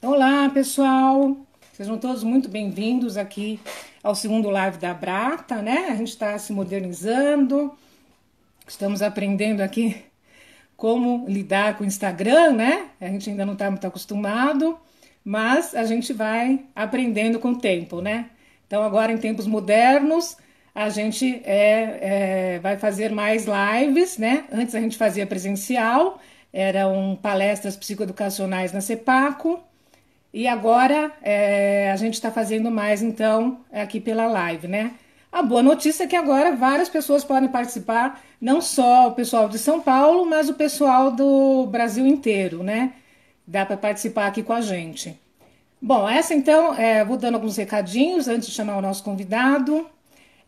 Olá, pessoal! Sejam todos muito bem-vindos aqui ao segundo live da Brata, né? A gente está se modernizando, estamos aprendendo aqui como lidar com o Instagram, né? A gente ainda não está muito acostumado, mas a gente vai aprendendo com o tempo, né? Então, agora em tempos modernos, a gente vai fazer mais lives, né? Antes a gente fazia presencial, eram palestras psicoeducacionais na CEPACO, e agora a gente está fazendo mais, então, aqui pela live, né? A boa notícia é que agora várias pessoas podem participar, não só o pessoal de São Paulo, mas o pessoal do Brasil inteiro, né? Dá para participar aqui com a gente. Bom, essa então, vou dando alguns recadinhos antes de chamar o nosso convidado.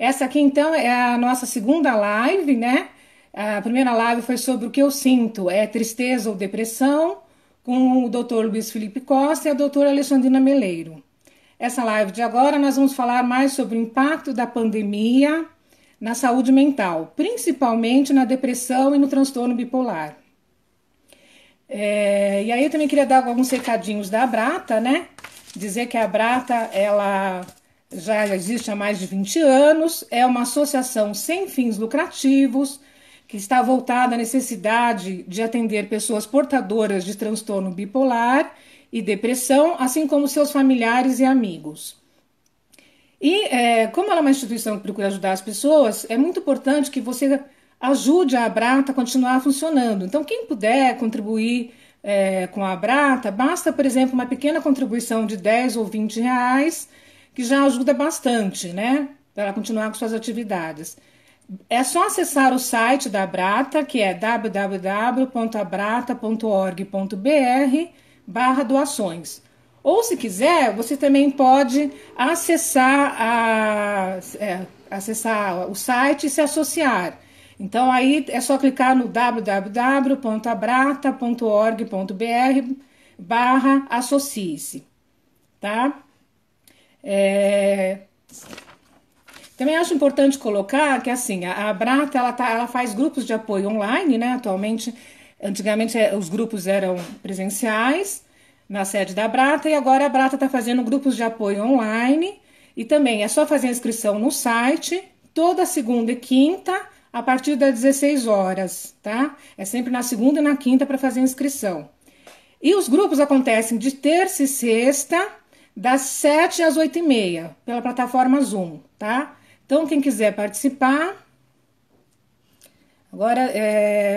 Essa aqui então é a nossa segunda live, né? A primeira live foi sobre o que eu sinto, é tristeza ou depressão, com o Dr. Luiz Felipe Costa e a doutora Alexandrina Meleiro. Essa live de agora nós vamos falar mais sobre o impacto da pandemia na saúde mental, principalmente na depressão e no transtorno bipolar. E aí eu também queria dar alguns recadinhos da Abrata, né? Dizer que a Abrata, ela já existe há mais de 20 anos, é uma associação sem fins lucrativos, que está voltada à necessidade de atender pessoas portadoras de transtorno bipolar e depressão, assim como seus familiares e amigos. E como ela é uma instituição que procura ajudar as pessoas, é muito importante que você ajude a Abrata a continuar funcionando. Então, quem puder contribuir com a Abrata, basta, por exemplo, uma pequena contribuição de 10 ou 20 reais, que já ajuda bastante, né? Para ela continuar com suas atividades. É só acessar o site da Abrata, que é www.abrata.org.br/doações. Ou, se quiser, você também pode acessar o site e se associar. Então, aí é só clicar no www.abrata.org.br/associe-se, tá? Também acho importante colocar que assim, a Abrata ela faz grupos de apoio online, né? Atualmente, antigamente os grupos eram presenciais na sede da Abrata, e agora a Abrata está fazendo grupos de apoio online, e também é só fazer a inscrição no site, toda segunda e quinta, a partir das 16 horas, tá? É sempre na segunda e na quinta para fazer a inscrição. E os grupos acontecem de terça e sexta, das 7 às 8h30, pela plataforma Zoom, tá? Então, quem quiser participar, agora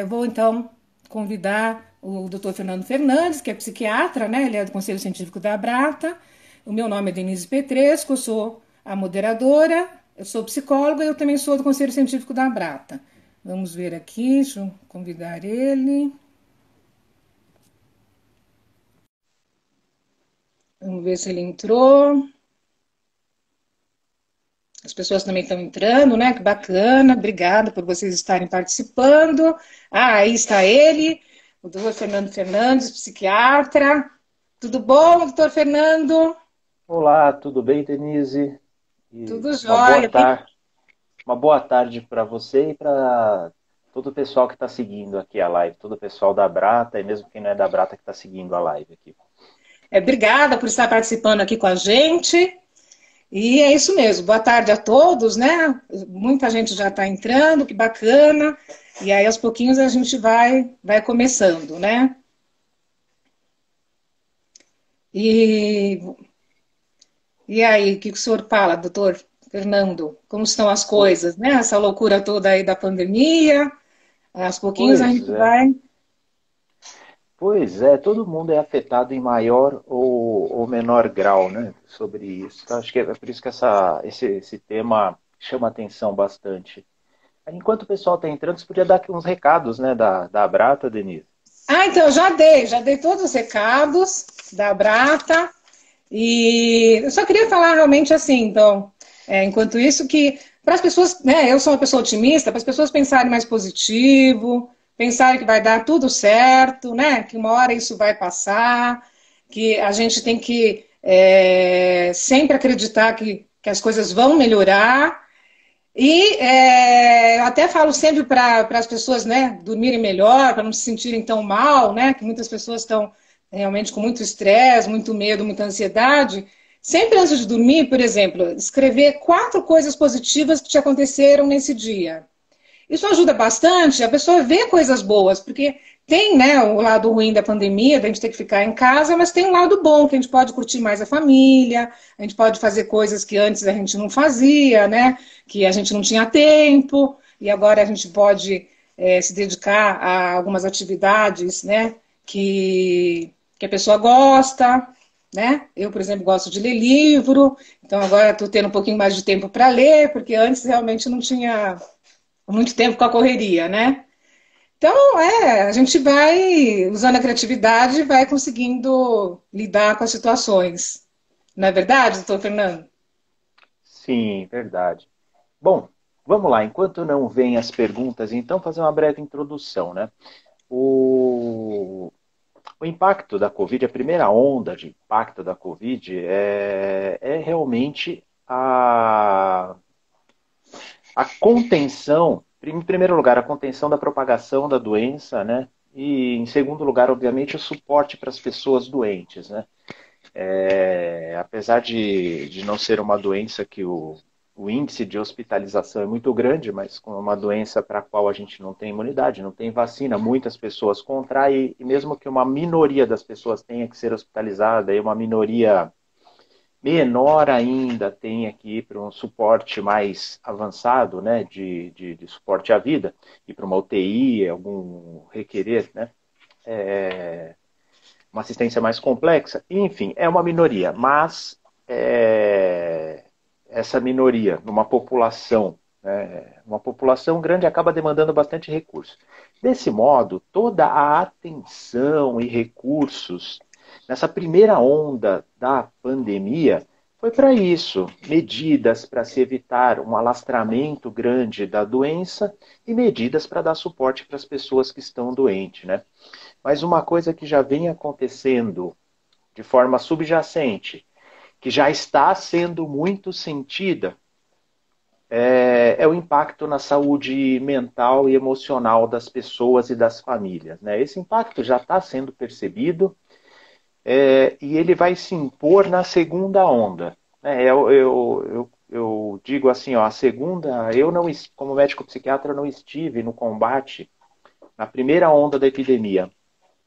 vou então convidar o Dr. Fernando Fernandes, que é psiquiatra, né? Ele é do Conselho Científico da Abrata. O meu nome é Denise Petresco, eu sou a moderadora, eu sou psicóloga e eu também sou do Conselho Científico da Abrata. Vamos ver aqui, deixa eu convidar ele. Vamos ver se ele entrou. As pessoas também estão entrando, né? Que bacana. Obrigada por vocês estarem participando. Aí está ele, o doutor Fernando Fernandes, psiquiatra. Tudo bom, doutor Fernando? Olá, tudo bem, Denise? E Tudo jóia. uma boa tarde para você e para todo o pessoal que está seguindo aqui a live, todo o pessoal da Brata e mesmo quem não é da Brata que está seguindo a live aqui. Obrigada por estar participando aqui com a gente. E é isso mesmo. Boa tarde a todos, né? Muita gente já está entrando, que bacana. E aí, aos pouquinhos, a gente vai começando, né? E E aí, o que o senhor fala, doutor Fernando? Como estão as Po- coisas, né? Essa loucura toda aí da pandemia, aos pouquinhos a Pois gente é, vai. pois é, todo mundo é afetado em maior ou menor grau, né, sobre isso. Então, acho que é por isso que esse tema chama atenção bastante. Enquanto o pessoal está entrando, você podia dar aqui uns recados, né, da Brata, Denise? Ah, então, eu já dei todos os recados da Brata. E eu só queria falar realmente assim, então, enquanto isso, que para as pessoas, né, eu sou uma pessoa otimista, para as pessoas pensarem mais positivo, pensarem que vai dar tudo certo, né, que uma hora isso vai passar, que a gente tem que sempre acreditar que as coisas vão melhorar. E eu até falo sempre para as pessoas, né, dormirem melhor, para não se sentirem tão mal, né, que muitas pessoas realmente com muito estresse, muito medo, muita ansiedade, sempre antes de dormir, por exemplo, escrever 4 coisas positivas que te aconteceram nesse dia. Isso ajuda bastante a pessoa ver coisas boas, porque tem, né, o lado ruim da pandemia, da gente ter que ficar em casa, mas tem um lado bom, que a gente pode curtir mais a família, a gente pode fazer coisas que antes a gente não fazia, né, que a gente não tinha tempo, e agora a gente pode se dedicar a algumas atividades, né, que a pessoa gosta, né? Eu, por exemplo, gosto de ler livro, então agora estou tendo um pouquinho mais de tempo para ler, porque antes realmente não tinha muito tempo com a correria, né? Então, a gente vai usando a criatividade e vai conseguindo lidar com as situações. Não é verdade, doutor Fernando? Sim, verdade. Bom, vamos lá. Enquanto não vêm as perguntas, então fazer uma breve introdução, né? O, o impacto da Covid, a primeira onda de impacto da Covid é realmente a contenção, em primeiro lugar, a contenção da propagação da doença, né? E, em segundo lugar, obviamente, o suporte para as pessoas doentes, né? Apesar de não ser uma doença que o índice de hospitalização é muito grande, mas com uma doença para a qual a gente não tem imunidade, não tem vacina, muitas pessoas contraem, e mesmo que uma minoria das pessoas tenha que ser hospitalizada, e uma minoria menor ainda tenha que ir para um suporte mais avançado, né, de suporte à vida, e para uma UTI, algum requerer, né, uma assistência mais complexa, enfim, é uma minoria, mas essa minoria numa população, né, uma população grande acaba demandando bastante recurso. Desse modo, toda a atenção e recursos nessa primeira onda da pandemia foi para isso, medidas para se evitar um alastramento grande da doença e medidas para dar suporte para as pessoas que estão doentes, né? Mas uma coisa que já vem acontecendo de forma subjacente, que já está sendo muito sentida, é o impacto na saúde mental e emocional das pessoas e das famílias, né? Esse impacto já está sendo percebido, e ele vai se impor na segunda onda. Eu digo assim, ó, a segunda, eu não, como médico psiquiatra, não estive no combate na primeira onda da epidemia,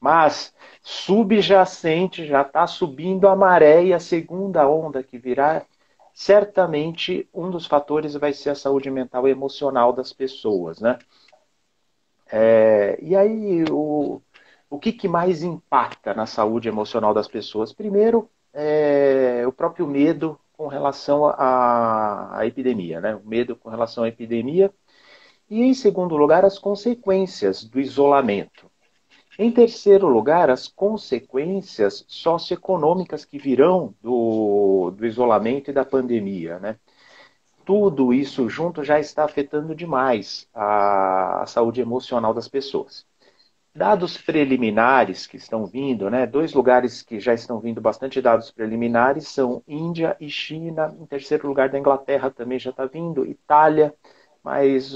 mas subjacente já está subindo a maré e a segunda onda que virá, certamente um dos fatores vai ser a saúde mental e emocional das pessoas, né? E aí, o que mais impacta na saúde emocional das pessoas? Primeiro, o próprio medo com relação à epidemia, né? O medo com relação à epidemia. E, em segundo lugar, as consequências do isolamento. Em terceiro lugar, as consequências socioeconômicas que virão do isolamento e da pandemia, né? Tudo isso junto já está afetando demais a saúde emocional das pessoas. Dados preliminares que estão vindo, né? 2 lugares que já estão vindo bastante dados preliminares são Índia e China. Em terceiro lugar, da Inglaterra também já está vindo, Itália, mas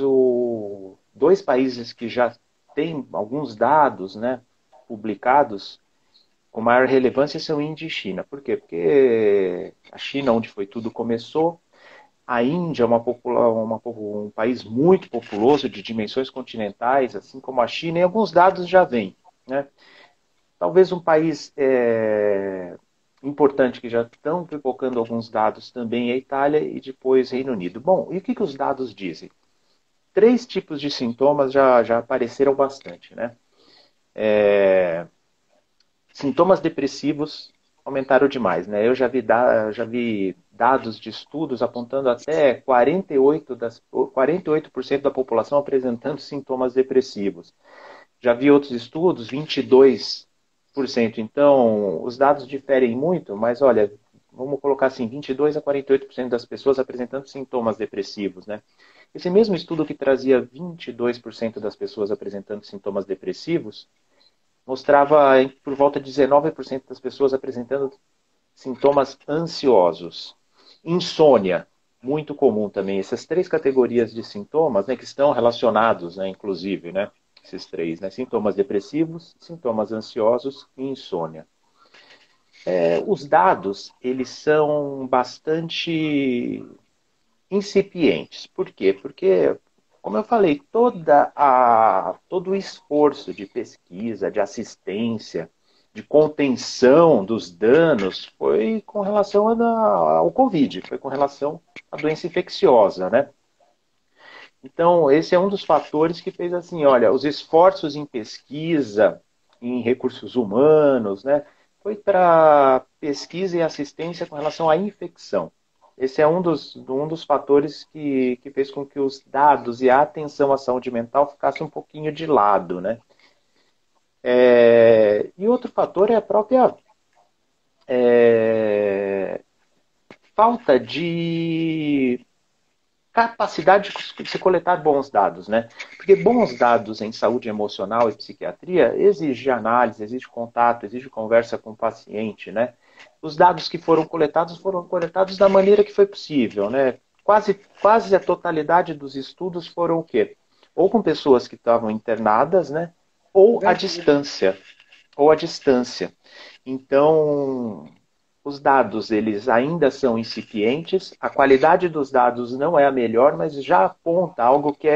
2 países que já têm alguns dados, né, publicados com maior relevância são Índia e China. Por quê? Porque a China, onde foi tudo começou, a Índia é um país muito populoso, de dimensões continentais, assim como a China, e alguns dados já vêm, né? Talvez um país importante que já estão pipocando alguns dados também é a Itália e depois Reino Unido. Bom, e o que os dados dizem? 3 tipos de sintomas já apareceram bastante, né? Sintomas depressivos aumentaram demais, né? Eu já vi dados de estudos apontando até 48% da população apresentando sintomas depressivos. Já vi outros estudos, 22%. Então, os dados diferem muito, mas olha, vamos colocar assim, 22 a 48% das pessoas apresentando sintomas depressivos, né? Esse mesmo estudo que trazia 22% das pessoas apresentando sintomas depressivos, mostrava por volta de 19% das pessoas apresentando sintomas ansiosos. Insônia, muito comum também. Essas 3 categorias de sintomas, né, que estão relacionados, né, inclusive, né, esses 3, né, sintomas depressivos, sintomas ansiosos e insônia. os dados, eles são bastante incipientes. Por quê? Porque, como eu falei, todo o esforço de pesquisa, de assistência, de contenção dos danos foi com relação ao Covid, foi com relação à doença infecciosa, né? Então, esse é um dos fatores que fez assim, olha, os esforços em pesquisa, em recursos humanos, né, foi para pesquisa e assistência com relação à infecção. Esse é um dos fatores que fez com que os dados e a atenção à saúde mental ficassem um pouquinho de lado, né? E outro fator é a própria falta de capacidade de se coletar bons dados, né? Porque bons dados em saúde emocional e psiquiatria exige análise, exige contato, exige conversa com o paciente, né? Os dados que foram coletados da maneira que foi possível, né? Quase a totalidade dos estudos foram o quê? Ou com pessoas que estavam internadas, né? Ou à distância. Ou à distância. Então, os dados, eles ainda são incipientes, a qualidade dos dados não é a melhor, mas já aponta algo que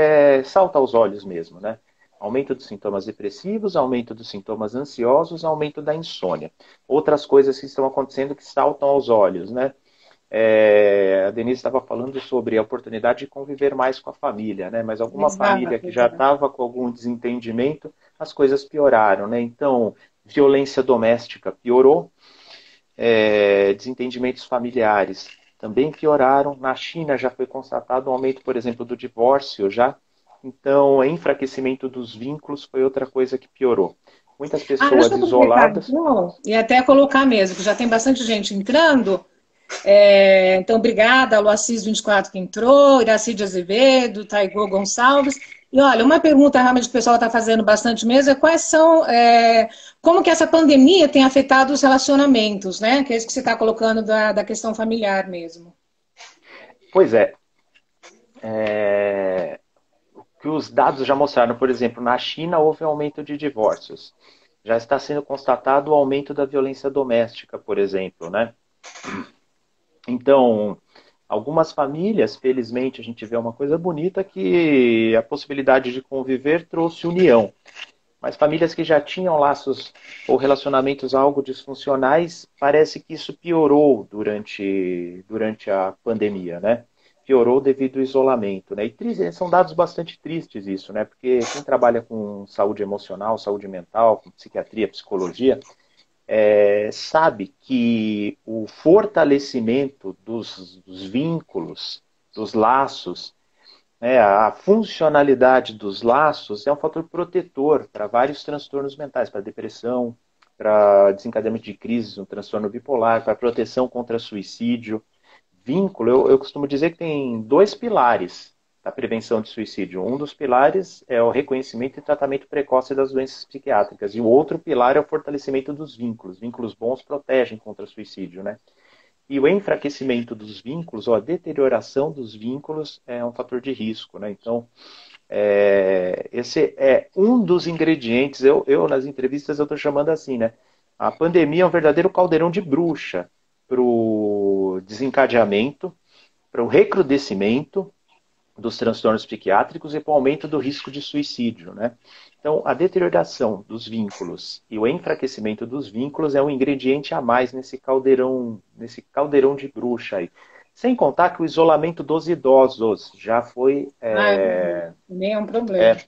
salta aos olhos mesmo, né? Aumento dos sintomas depressivos, aumento dos sintomas ansiosos, aumento da insônia. Outras coisas que estão acontecendo que saltam aos olhos, né? A Denise estava falando sobre a oportunidade de conviver mais com a família, né? Mas alguma família que já estava com algum desentendimento, as coisas pioraram, né? Então, violência doméstica piorou, desentendimentos familiares também pioraram. Na China já foi constatado um aumento, por exemplo, do divórcio já. Então, enfraquecimento dos vínculos foi outra coisa que piorou. Muitas pessoas isoladas. Então, e até colocar mesmo, que já tem bastante gente entrando. Então, obrigada, Luacis 24 que entrou, Iracide Azevedo, Taigô Gonçalves. E olha, uma pergunta realmente que o pessoal está fazendo bastante mesmo é como que essa pandemia tem afetado os relacionamentos, né? Que é isso que você está colocando da questão familiar mesmo. Pois é. O que os dados já mostraram, por exemplo, na China houve aumento de divórcios. Já está sendo constatado o aumento da violência doméstica, por exemplo, né? Então, algumas famílias, felizmente, a gente vê uma coisa bonita que a possibilidade de conviver trouxe união. Mas famílias que já tinham laços ou relacionamentos algo disfuncionais, parece que isso piorou durante a pandemia, né? Piorou devido ao isolamento, né? E são dados bastante tristes isso, né? Porque quem trabalha com saúde emocional, saúde mental, com psiquiatria, psicologia, sabe que o fortalecimento dos vínculos, dos laços, a funcionalidade dos laços é um fator protetor para vários transtornos mentais, para depressão, para desencadeamento de crises, um transtorno bipolar, para proteção contra suicídio. Vínculo, eu costumo dizer que tem dois pilares da prevenção de suicídio. Um dos pilares é o reconhecimento e tratamento precoce das doenças psiquiátricas. E o outro pilar é o fortalecimento dos vínculos. Vínculos bons protegem contra suicídio, né? E o enfraquecimento dos vínculos, ou a deterioração dos vínculos, é um fator de risco, né? Então, esse é um dos ingredientes. Eu nas entrevistas, eu estou chamando assim, né? A pandemia é um verdadeiro caldeirão de bruxa para o desencadeamento, para o recrudescimento dos transtornos psiquiátricos e para o aumento do risco de suicídio, né? Então, a deterioração dos vínculos e o enfraquecimento dos vínculos é um ingrediente a mais nesse caldeirão de bruxa aí. Sem contar que o isolamento dos idosos já foi... nem é um problema.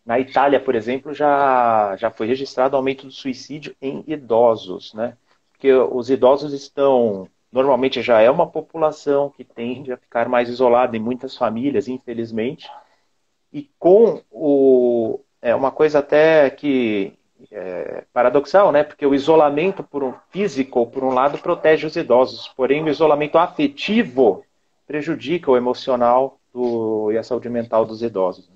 Na Itália, por exemplo, já foi registrado aumento do suicídio em idosos, né? Porque os idosos estão... Normalmente já é uma população que tende a ficar mais isolada em muitas famílias, infelizmente. E com uma coisa até que paradoxal, né? Porque o isolamento físico, por um lado, protege os idosos. Porém, o isolamento afetivo prejudica o emocional e a saúde mental dos idosos.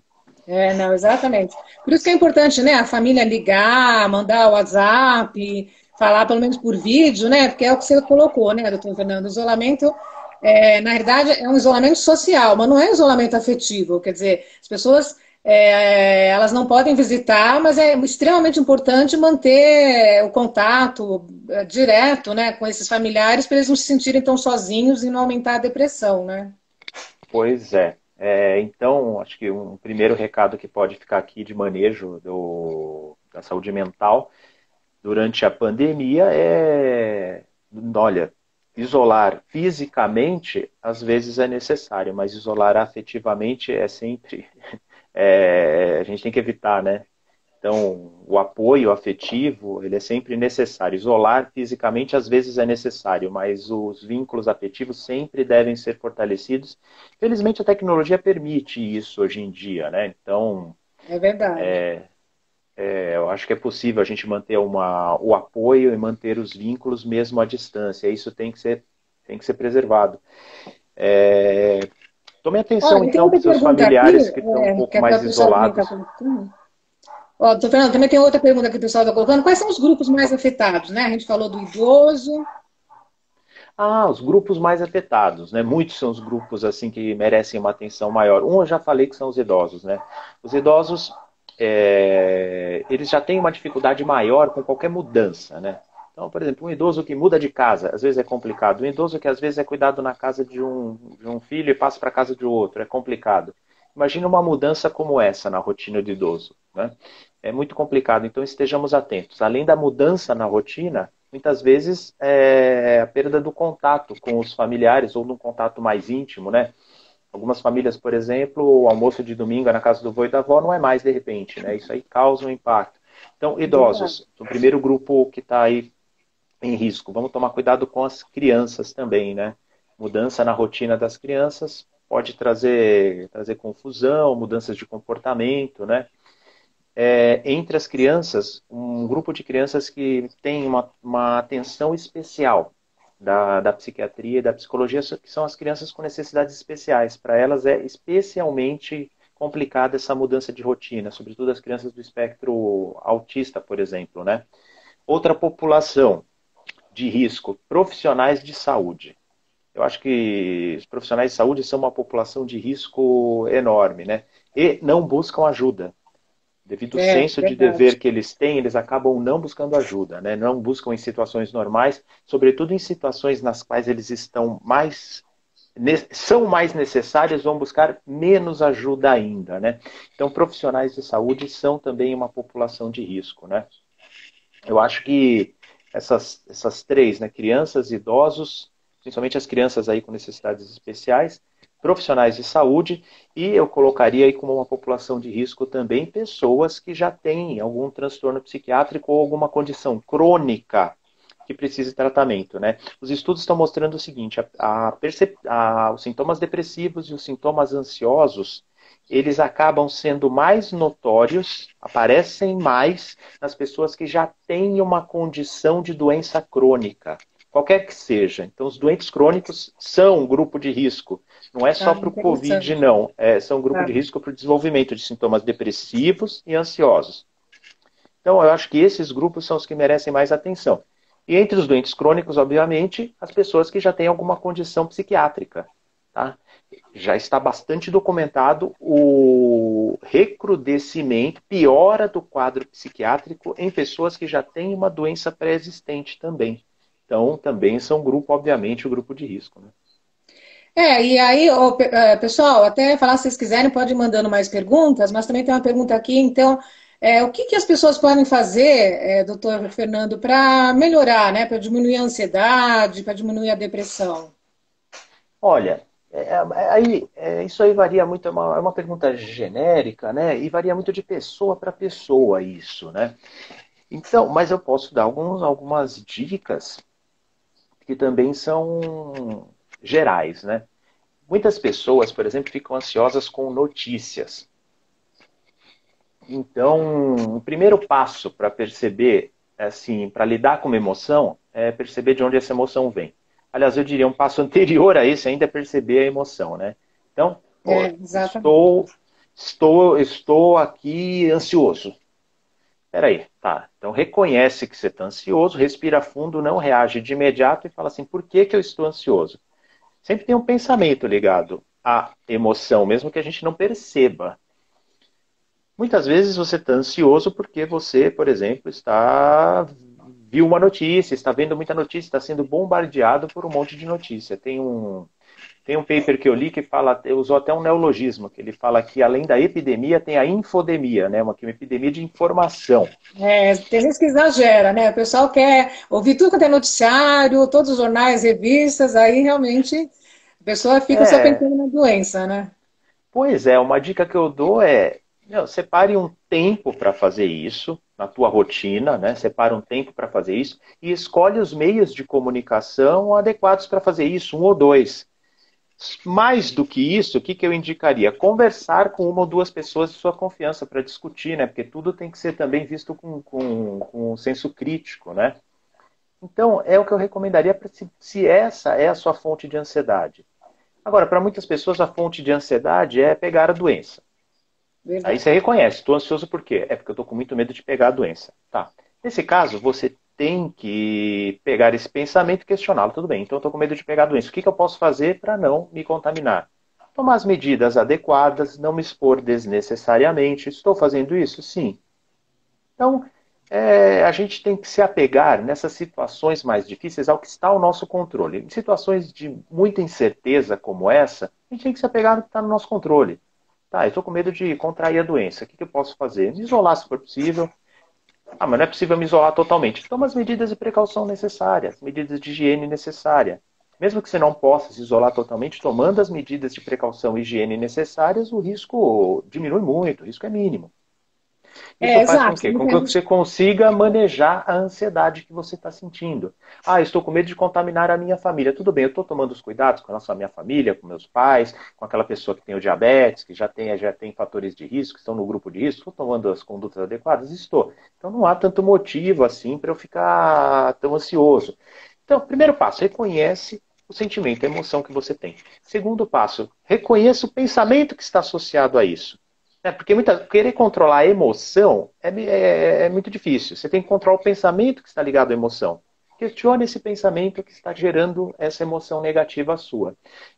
Não, exatamente. Por isso que é importante, né? A família ligar, mandar o WhatsApp, falar pelo menos por vídeo, né? Porque é o que você colocou, né, doutor Fernando? O isolamento, na realidade, é um isolamento social, mas não é um isolamento afetivo. Quer dizer, as pessoas Elas não podem visitar, mas é extremamente importante manter o contato direto, né, com esses familiares para eles não se sentirem tão sozinhos e não aumentar a depressão, né? Pois é. Então, acho que um primeiro recado que pode ficar aqui de manejo da saúde mental durante a pandemia olha, isolar fisicamente às vezes é necessário, mas isolar afetivamente é sempre, a gente tem que evitar, né? Então, o apoio afetivo, ele é sempre necessário. Isolar fisicamente às vezes é necessário, mas os vínculos afetivos sempre devem ser fortalecidos. Felizmente a tecnologia permite isso hoje em dia, né? Então, É verdade. eu acho que é possível a gente manter o apoio e manter os vínculos mesmo à distância. Isso tem que ser preservado. Tome atenção, Olha, tem então, para outra os seus pergunta aqui, familiares que estão um pouco que a mais pessoal também está isolados. colocando. Ó, tô Fernando, também tem outra pergunta que o pessoal está colocando. Quais são os grupos mais afetados, né? A gente falou do idoso. Ah, os grupos mais afetados, né? Muitos são os grupos assim que merecem uma atenção maior. Um eu já falei que são os idosos, né? Os idosos, eles já têm uma dificuldade maior com qualquer mudança, né? Então, por exemplo, um idoso que muda de casa, às vezes é complicado. Um idoso que às vezes é cuidado na casa de um filho e passa para a casa de outro, é complicado. Imagina uma mudança como essa na rotina do idoso, né? É muito complicado, então estejamos atentos. Além da mudança na rotina, muitas vezes a perda do contato com os familiares ou de um contato mais íntimo, né? Algumas famílias, por exemplo, o almoço de domingo é na casa do avô e da avó não é mais de repente, né? Isso aí causa um impacto. Então, Verdade. idosos, o primeiro grupo que está aí em risco. Vamos tomar cuidado com as crianças também, né? Mudança na rotina das crianças pode trazer confusão, mudanças de comportamento, né? Entre as crianças, um grupo de crianças que tem uma atenção especial da psiquiatria e da psicologia, que são as crianças com necessidades especiais. Para elas é especialmente complicada essa mudança de rotina, sobretudo as crianças do espectro autista, por exemplo, né? Outra população de risco, profissionais de saúde. Eu acho que os profissionais de saúde são uma população de risco enorme, né? E não buscam ajuda. Devido ao É, senso de verdade. dever que eles têm, eles acabam não buscando ajuda, né? Não buscam em situações normais, sobretudo em situações nas quais eles são mais necessários, vão buscar menos ajuda ainda, né? Então, profissionais de saúde são também uma população de risco, né? Eu acho que essas três, né? Crianças, idosos, principalmente as crianças aí com necessidades especiais, profissionais de saúde, e eu colocaria aí como uma população de risco também pessoas que já têm algum transtorno psiquiátrico ou alguma condição crônica que precise de tratamento, né? Os estudos estão mostrando o seguinte: os sintomas depressivos e os sintomas ansiosos eles acabam sendo mais notórios, aparecem mais nas pessoas que já têm uma condição de doença crônica, qualquer que seja. Então, os doentes crônicos são um grupo de risco. Não é só Ah, para o Covid, interessante. não. São um grupo Tá. de risco para o desenvolvimento de sintomas depressivos e ansiosos. Então, eu acho que esses grupos são os que merecem mais atenção. E entre os doentes crônicos, obviamente, as pessoas que já têm alguma condição psiquiátrica. Tá? Já está bastante documentado o recrudescimento, piora do quadro psiquiátrico em pessoas que já têm uma doença pré-existente também. Então, também são grupo, obviamente, o grupo de risco. Né? E aí, pessoal, até falar se vocês quiserem, pode ir mandando mais perguntas, mas também tem uma pergunta aqui, então, o que que as pessoas podem fazer, doutor Fernando, para melhorar, né, para diminuir a ansiedade, para diminuir a depressão? Olha, isso aí varia muito, é uma pergunta genérica, né? E varia muito de pessoa para pessoa isso, né? Então, mas eu posso dar algumas dicas que também são gerais, né? Muitas pessoas, por exemplo, ficam ansiosas com notícias. Então, o primeiro passo para perceber, assim, para lidar com uma emoção, é perceber de onde essa emoção vem. Aliás, eu diria um passo anterior a esse ainda é perceber a emoção, né? Então, pô, Exatamente. estou aqui ansioso. Peraí, tá. Então reconhece que você está ansioso, respira fundo, não reage de imediato e fala assim, por que que eu estou ansioso? Sempre tem um pensamento ligado à emoção, mesmo que a gente não perceba. Muitas vezes você está ansioso porque você, por exemplo, viu uma notícia, está vendo muita notícia, está sendo bombardeado por um monte de notícia. Tem um paper que eu li que fala, usou até um neologismo, que ele fala que além da epidemia tem a infodemia, né? Uma epidemia de informação. É, tem gente que exagera, né? O pessoal quer ouvir tudo quanto é noticiário, todos os jornais, revistas, aí realmente a pessoa fica só É, pensando na doença, né? pois é, uma dica que eu dou é, meu, separe um tempo para fazer isso na tua rotina, né? Separe um tempo para fazer isso e escolhe os meios de comunicação adequados para fazer isso, um ou dois. Mais do que isso, o que, que eu indicaria? Conversar com uma ou duas pessoas de sua confiança para discutir, né? Porque tudo tem que ser também visto com um senso crítico, né? Então, é o que eu recomendaria se essa é a sua fonte de ansiedade. Agora, para muitas pessoas, a fonte de ansiedade é pegar a doença. Aí você Verdade. reconhece, estou ansioso por quê? É porque eu estou com muito medo de pegar a doença. Tá. Nesse caso, você tem que pegar esse pensamento e questioná-lo. Tudo bem, então eu estou com medo de pegar a doença. O que eu posso fazer para não me contaminar? Tomar as medidas adequadas, não me expor desnecessariamente. Estou fazendo isso? Sim. Então, a gente tem que se apegar nessas situações mais difíceis ao que está ao nosso controle. Em situações de muita incerteza como essa, a gente tem que se apegar no que está no nosso controle. Tá, eu estou com medo de contrair a doença. O que eu posso fazer? Me isolar se for possível. Ah, mas não é possível me isolar totalmente. Toma as medidas de precaução necessárias, medidas de higiene necessárias. Mesmo que você não possa se isolar totalmente, tomando as medidas de precaução e higiene necessárias, o risco diminui muito, o risco é mínimo. Isso É, faz com exato. quê? Com que você consiga manejar a ansiedade que você está sentindo. Ah, estou com medo de contaminar a minha família. Tudo bem, eu estou tomando os cuidados com a minha família, com meus pais, com aquela pessoa que tem o diabetes, que já tem fatores de risco, que estão no grupo de risco, estou tomando as condutas adequadas? Estou. Então não há tanto motivo assim para eu ficar tão ansioso. Então, primeiro passo, reconhece o sentimento, a emoção que você tem. Segundo passo, reconheça o pensamento que está associado a isso. Porque querer controlar a emoção é muito difícil. Você tem que controlar o pensamento que está ligado à emoção. Questione esse pensamento que está gerando essa emoção negativa sua.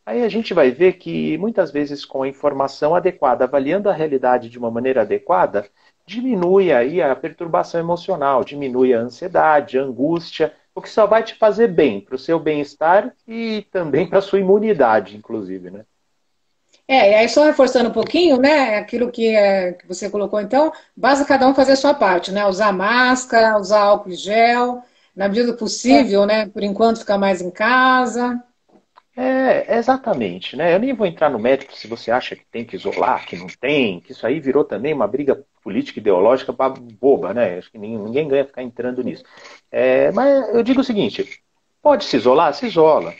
Aí a gente vai ver que muitas vezes com a informação adequada, avaliando a realidade de uma maneira adequada, diminui aí a perturbação emocional, diminui a ansiedade, a angústia, o que só vai te fazer bem para o seu bem-estar e também para a sua imunidade, inclusive, né? É, e aí só reforçando um pouquinho, né, aquilo que você colocou, então, basta cada um fazer a sua parte, né, usar máscara, usar álcool em gel, na medida do possível, né, por enquanto ficar mais em casa. Exatamente, né? Eu nem vou entrar no mérito se você acha que tem que isolar, que não tem, que isso aí virou também uma briga política ideológica boba, né? Acho que ninguém ganha ficar entrando nisso. Mas eu digo o seguinte: pode se isolar? Se isola.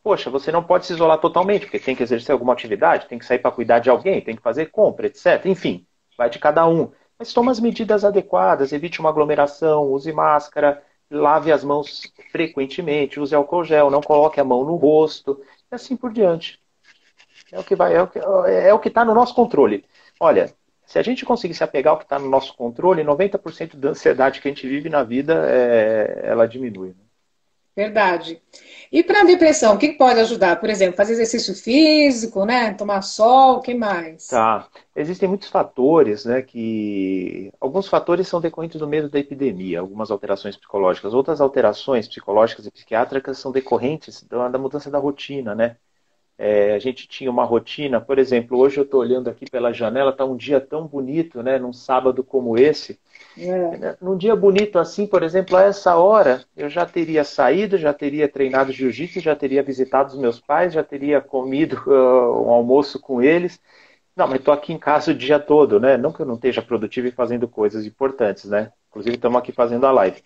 Poxa, você não pode se isolar totalmente, porque tem que exercer alguma atividade, tem que sair para cuidar de alguém, tem que fazer compra, etc. Enfim, vai de cada um. Mas toma as medidas adequadas, evite uma aglomeração, use máscara, lave as mãos frequentemente, use álcool gel, não coloque a mão no rosto, e assim por diante. É o que está no nosso controle. Olha, se a gente conseguir se apegar ao que está no nosso controle, 90% da ansiedade que a gente vive na vida, ela diminui. Verdade. E para depressão, o que pode ajudar? Por exemplo, fazer exercício físico, né, tomar sol, o que mais? Tá. Existem muitos fatores, né, que alguns fatores são decorrentes do medo da epidemia, algumas alterações psicológicas, outras alterações psicológicas e psiquiátricas são decorrentes da mudança da rotina, né? A gente tinha uma rotina, por exemplo, hoje eu estou olhando aqui pela janela, está um dia tão bonito, né, num sábado como esse. É, Num dia bonito assim, por exemplo, a essa hora, eu já teria saído, já teria treinado jiu-jitsu, já teria visitado os meus pais, já teria comido um almoço com eles. Não, mas estou aqui em casa o dia todo, né? Não que eu não esteja produtivo e fazendo coisas importantes, né? Inclusive estamos aqui fazendo a live.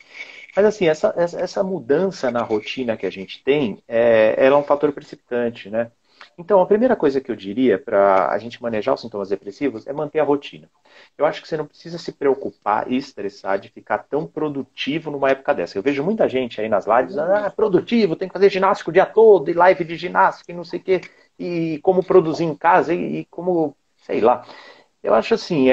Mas assim, essa mudança na rotina que a gente tem, ela é um fator precipitante, né? Então, a primeira coisa que eu diria para a gente manejar os sintomas depressivos é manter a rotina. Eu acho que você não precisa se preocupar e estressar de ficar tão produtivo numa época dessa. Eu vejo muita gente aí nas lives, produtivo, tem que fazer ginástica o dia todo, e live de ginástica e não sei o quê, e como produzir em casa, e como, sei lá. Eu acho assim,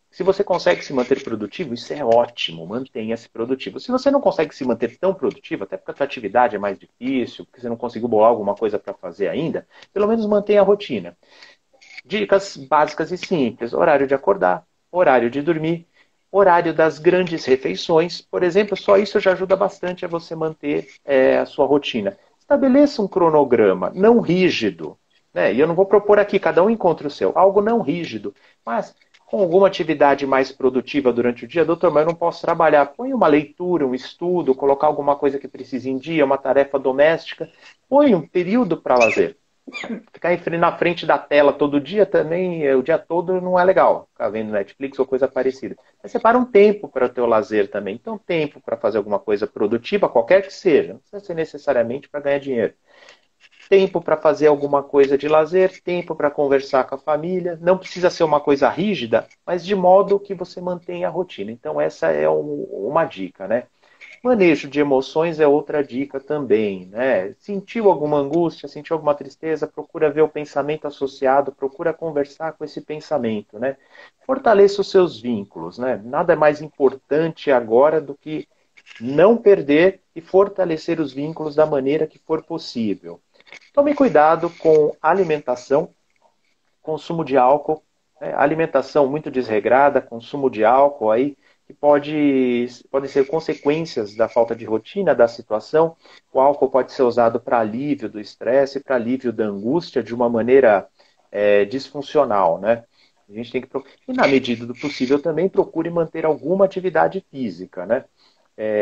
se você consegue se manter produtivo, isso é ótimo, mantenha-se produtivo. Se você não consegue se manter tão produtivo, até porque a sua atividade é mais difícil, porque você não conseguiu bolar alguma coisa para fazer ainda, pelo menos mantenha a rotina. Dicas básicas e simples: horário de acordar. horário de dormir, horário das grandes refeições, por exemplo, só isso já ajuda bastante a você manter a sua rotina. Estabeleça um cronograma não rígido, né? E eu não vou propor aqui, cada um encontra o seu, algo não rígido, mas com alguma atividade mais produtiva durante o dia, doutor, mas eu não posso trabalhar. Põe uma leitura, um estudo, colocar alguma coisa que precise em dia, uma tarefa doméstica, põe um período para lazer. Ficar na frente da tela todo dia também, o dia todo não é legal. Ficar vendo Netflix ou coisa parecida. Mas separa um tempo para o teu lazer também. Então, tempo para fazer alguma coisa produtiva, qualquer que seja. Não precisa ser necessariamente para ganhar dinheiro. Tempo para fazer alguma coisa de lazer, tempo para conversar com a família. Não precisa ser uma coisa rígida, mas de modo que você mantenha a rotina. Então, essa é uma dica, né? Manejo de emoções é outra dica também, né? Sentiu alguma angústia, sentiu alguma tristeza, procura ver o pensamento associado, procura conversar com esse pensamento, né? Fortaleça os seus vínculos, né? Nada é mais importante agora do que não perder e fortalecer os vínculos da maneira que for possível. Tome cuidado com alimentação, consumo de álcool, né? Alimentação muito desregrada, consumo de álcool aí, que podem ser consequências da falta de rotina da situação. O álcool pode ser usado para alívio do estresse, para alívio da angústia de uma maneira disfuncional, né? A gente tem que e na medida do possível também procure manter alguma atividade física, né?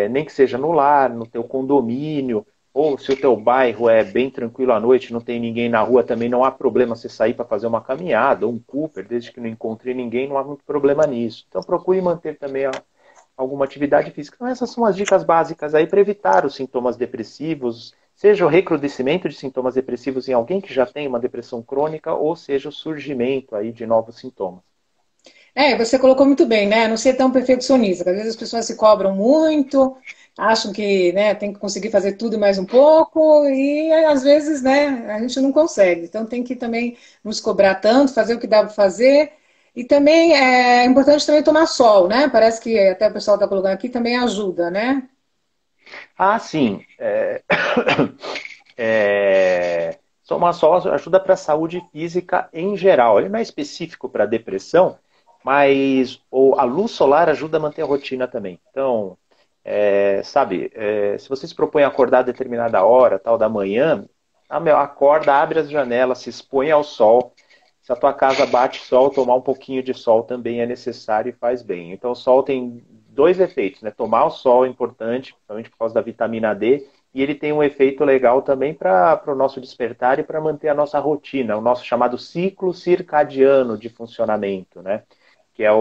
Nem que seja no lar, no teu condomínio, ou se o teu bairro é bem tranquilo à noite, não tem ninguém na rua, também não há problema você sair para fazer uma caminhada, ou um Cooper, desde que não encontre ninguém, não há muito problema nisso. Então procure manter também alguma atividade física. Então essas são as dicas básicas aí para evitar os sintomas depressivos, seja o recrudescimento de sintomas depressivos em alguém que já tem uma depressão crônica, ou seja o surgimento aí de novos sintomas. Você colocou muito bem, né? Não ser tão perfeccionista. Às vezes as pessoas se cobram muito, acham que, né, tem que conseguir fazer tudo e mais um pouco, e às vezes, né, a gente não consegue. Então tem que também não se cobrar tanto, fazer o que dá para fazer. E também é importante também tomar sol, né? Parece que até o pessoal está colocando aqui também ajuda, né? Ah, sim. Tomar sol ajuda para a saúde física em geral. Ele não é específico para depressão, mas a luz solar ajuda a manter a rotina também. Então, se você se propõe a acordar a determinada hora, tal da manhã, acorda, abre as janelas, se expõe ao sol. Se a tua casa bate sol, tomar um pouquinho de sol também é necessário e faz bem. Então, o sol tem dois efeitos, né? Tomar o sol é importante, principalmente por causa da vitamina D, e ele tem um efeito legal também para o nosso despertar e para manter a nossa rotina, o nosso chamado ciclo circadiano de funcionamento, né? Que é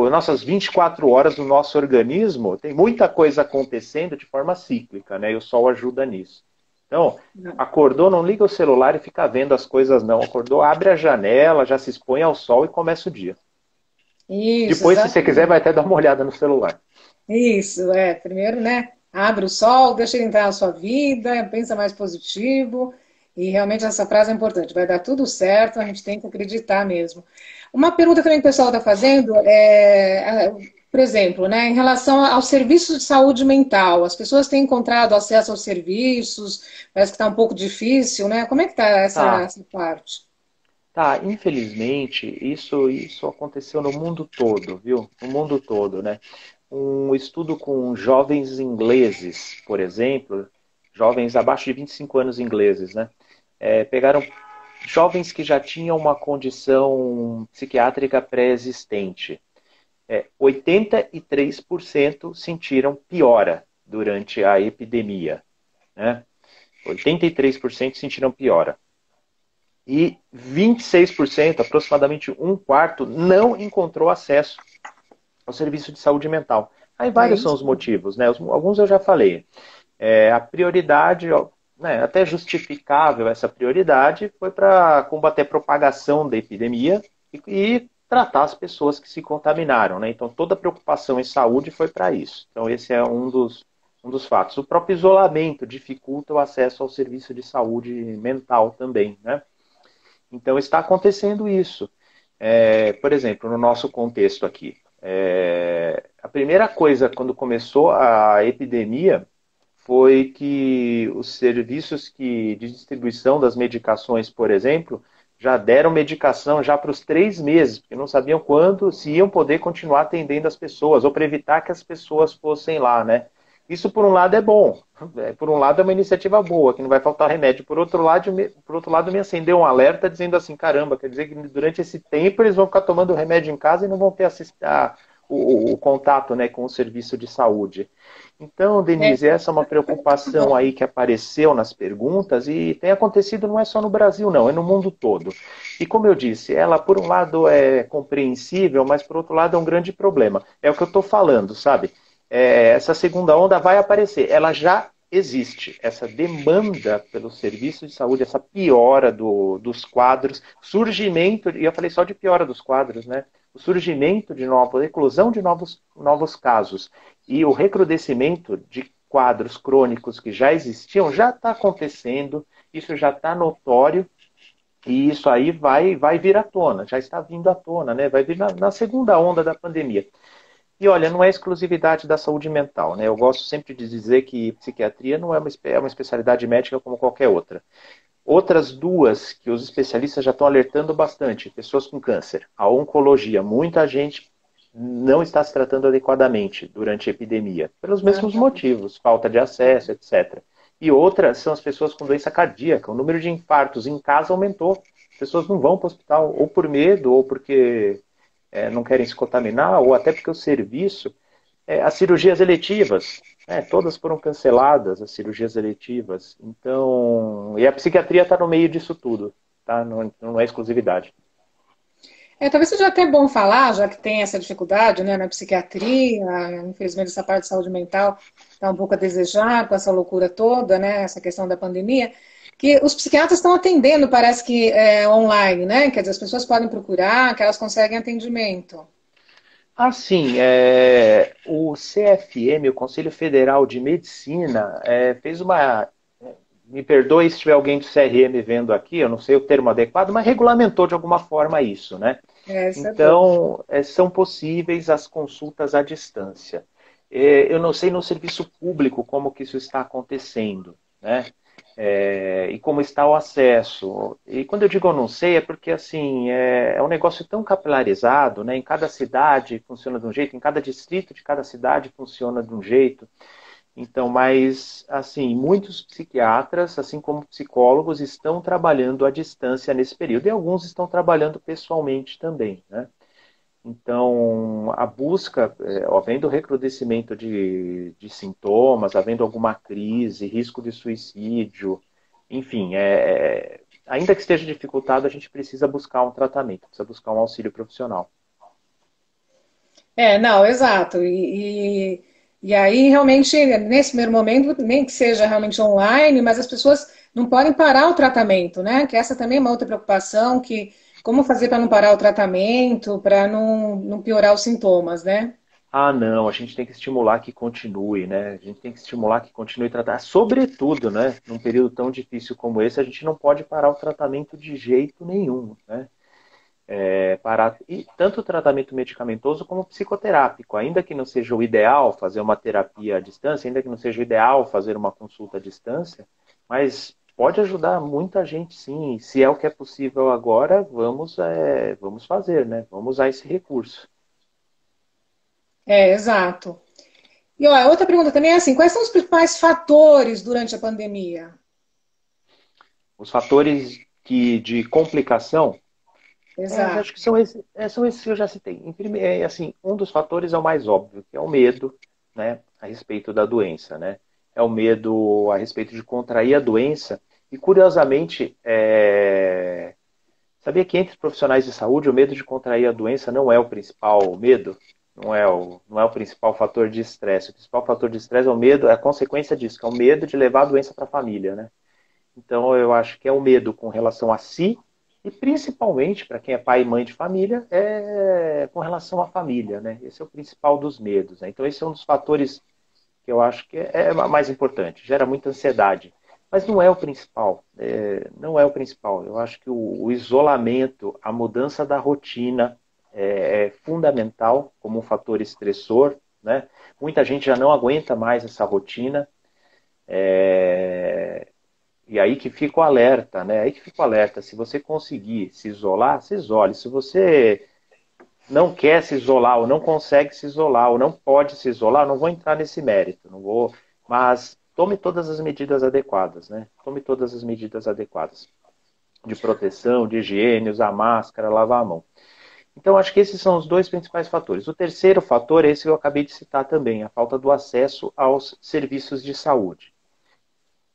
nossas 24 horas do nosso organismo, tem muita coisa acontecendo de forma cíclica, né? E o sol ajuda nisso. Então, acordou, não liga o celular e fica vendo as coisas, não. Acordou, abre a janela, já se expõe ao sol e começa o dia. Isso, Depois, se você quiser, vai exatamente. até dar uma olhada no celular. Isso, primeiro, né? Abre o sol, deixa ele entrar na sua vida, pensa mais positivo. E realmente essa frase é importante. Vai dar tudo certo, a gente tem que acreditar mesmo. Uma pergunta também que o pessoal está fazendo por exemplo, né, em relação aos serviços de saúde mental, as pessoas têm encontrado acesso aos serviços, parece que está um pouco difícil, né? Como é que está Tá, essa parte? tá. Infelizmente, isso aconteceu no mundo todo, viu? No mundo todo, né? Um estudo com jovens ingleses, por exemplo, jovens abaixo de 25 anos ingleses, né? Pegaram jovens que já tinham uma condição psiquiátrica pré-existente. 83% sentiram piora durante a epidemia, né? 83% sentiram piora. E 26%, aproximadamente um quarto, não encontrou acesso ao serviço de saúde mental. Aí É vários são isso? os motivos, né? Alguns eu já falei. A prioridade, né, até justificável essa prioridade, foi para combater a propagação da epidemia e tratar as pessoas que se contaminaram, né? Então toda a preocupação em saúde foi para isso. Então esse é um dos fatos. O próprio isolamento dificulta o acesso ao serviço de saúde mental também, né? Então está acontecendo isso. Por exemplo, no nosso contexto aqui, a primeira coisa quando começou a epidemia foi que os serviços de distribuição das medicações, por exemplo, já deram medicação já para os 3 meses, porque não sabiam quando se iam poder continuar atendendo as pessoas, ou para evitar que as pessoas fossem lá, né? Isso, por um lado, é bom. Por um lado, é uma iniciativa boa, que não vai faltar remédio. Por outro lado, me acendeu um alerta dizendo assim, caramba, quer dizer que durante esse tempo eles vão ficar tomando remédio em casa e não vão ter o contato, né, com o serviço de saúde. Então, É, Denise, essa é uma preocupação aí que apareceu nas perguntas e tem acontecido não é só no Brasil, não, é no mundo todo. E como eu disse, ela por um lado é compreensível, mas por outro lado é um grande problema. É o que eu estou falando, sabe? Essa segunda onda vai aparecer, ela já existe. Essa demanda pelo serviço de saúde, essa piora dos quadros, surgimento, e eu falei só de piora dos quadros, né? O surgimento de novos, a eclosão de novos casos e o recrudescimento de quadros crônicos que já existiam já está acontecendo, isso já está notório e isso aí vai vir à tona, já está vindo à tona, né? Vai vir na segunda onda da pandemia. E olha, não é exclusividade da saúde mental, né? Eu gosto sempre de dizer que psiquiatria não é uma especialidade médica como qualquer outra. Outras duas que os especialistas já estão alertando bastante, pessoas com câncer, a oncologia, muita gente não está se tratando adequadamente durante a epidemia, pelos mesmos motivos, falta de acesso, etc. E outras são as pessoas com doença cardíaca. O número de infartos em casa aumentou. As pessoas não vão para o hospital ou por medo, ou porque não querem se contaminar, ou até porque o serviço, as cirurgias eletivas, todas foram canceladas, as cirurgias eletivas. Então, e a psiquiatria está no meio disso tudo, tá? Não, não é exclusividade. talvez seja até bom falar, já que tem essa dificuldade, né, na psiquiatria, infelizmente essa parte de saúde mental está um pouco a desejar com essa loucura toda, né, essa questão da pandemia, que os psiquiatras estão atendendo, parece que online, né, quer dizer, as pessoas podem procurar, que elas conseguem atendimento. Assim, o CFM, o Conselho Federal de Medicina, fez uma. Me perdoe se tiver alguém do CRM vendo aqui, eu não sei o termo adequado, mas regulamentou de alguma forma isso, né? Isso é bom. Então, são possíveis as consultas à distância. Eu não sei no serviço público como que isso está acontecendo, né? E como está o acesso. E quando eu digo eu não sei, é porque assim é um negócio tão capilarizado, né? Em cada cidade funciona de um jeito, em cada distrito de cada cidade funciona de um jeito. Então, mas assim, muitos psiquiatras, assim como psicólogos, estão trabalhando à distância nesse período e alguns estão trabalhando pessoalmente também, né? Então, a busca, havendo recrudescimento de sintomas, havendo alguma crise, risco de suicídio, enfim, ainda que esteja dificultado, a gente precisa buscar um tratamento, precisa buscar um auxílio profissional. Não, exato. E aí, realmente, nesse primeiro momento, nem que seja realmente online, mas as pessoas não podem parar o tratamento, né? Que essa também é uma outra preocupação, que como fazer para não parar o tratamento, para não piorar os sintomas, né? Ah, não, a gente tem que estimular que continue, né? A gente tem que estimular que continue a tratar, sobretudo, né? Num período tão difícil como esse, a gente não pode parar o tratamento de jeito nenhum, né? Parar, e tanto o tratamento medicamentoso como psicoterápico, ainda que não seja o ideal fazer uma terapia à distância, ainda que não seja o ideal fazer uma consulta à distância, mas pode ajudar muita gente sim. Se é o que é possível agora, vamos fazer, né? Vamos usar esse recurso. Exato. E ó, outra pergunta também é assim, quais são os principais fatores durante a pandemia? Os fatores de complicação, Exato. acho que são esses que eu já citei. Assim, um dos fatores é o mais óbvio, que é o medo, né, a respeito da doença, né? É o medo a respeito de contrair a doença. E, curiosamente, sabia que entre profissionais de saúde o medo de contrair a doença não é o principal medo? Não é o principal fator de estresse. O principal fator de estresse é o medo, é a consequência disso, que é o medo de levar a doença para a família, né? Então, eu acho que é o medo com relação a si e, principalmente, para quem é pai e mãe de família, é com relação à família, né? Esse é o principal dos medos, né? Então, esse é um dos fatores que eu acho que é mais importante. Gera muita ansiedade. Mas não é o principal. Não é o principal. Eu acho que o isolamento, a mudança da rotina é fundamental como um fator estressor, né? Muita gente já não aguenta mais essa rotina. E aí que fica o alerta, né? Aí que fica o alerta. Se você conseguir se isolar, se isole. Se você não quer se isolar, ou não consegue se isolar, ou não pode se isolar, não vou entrar nesse mérito, não vou. Mas tome todas as medidas adequadas, né? Tome todas as medidas adequadas de proteção, de higiene, usar máscara, lavar a mão. Então, acho que esses são os dois principais fatores. O terceiro fator é esse que eu acabei de citar também, a falta do acesso aos serviços de saúde.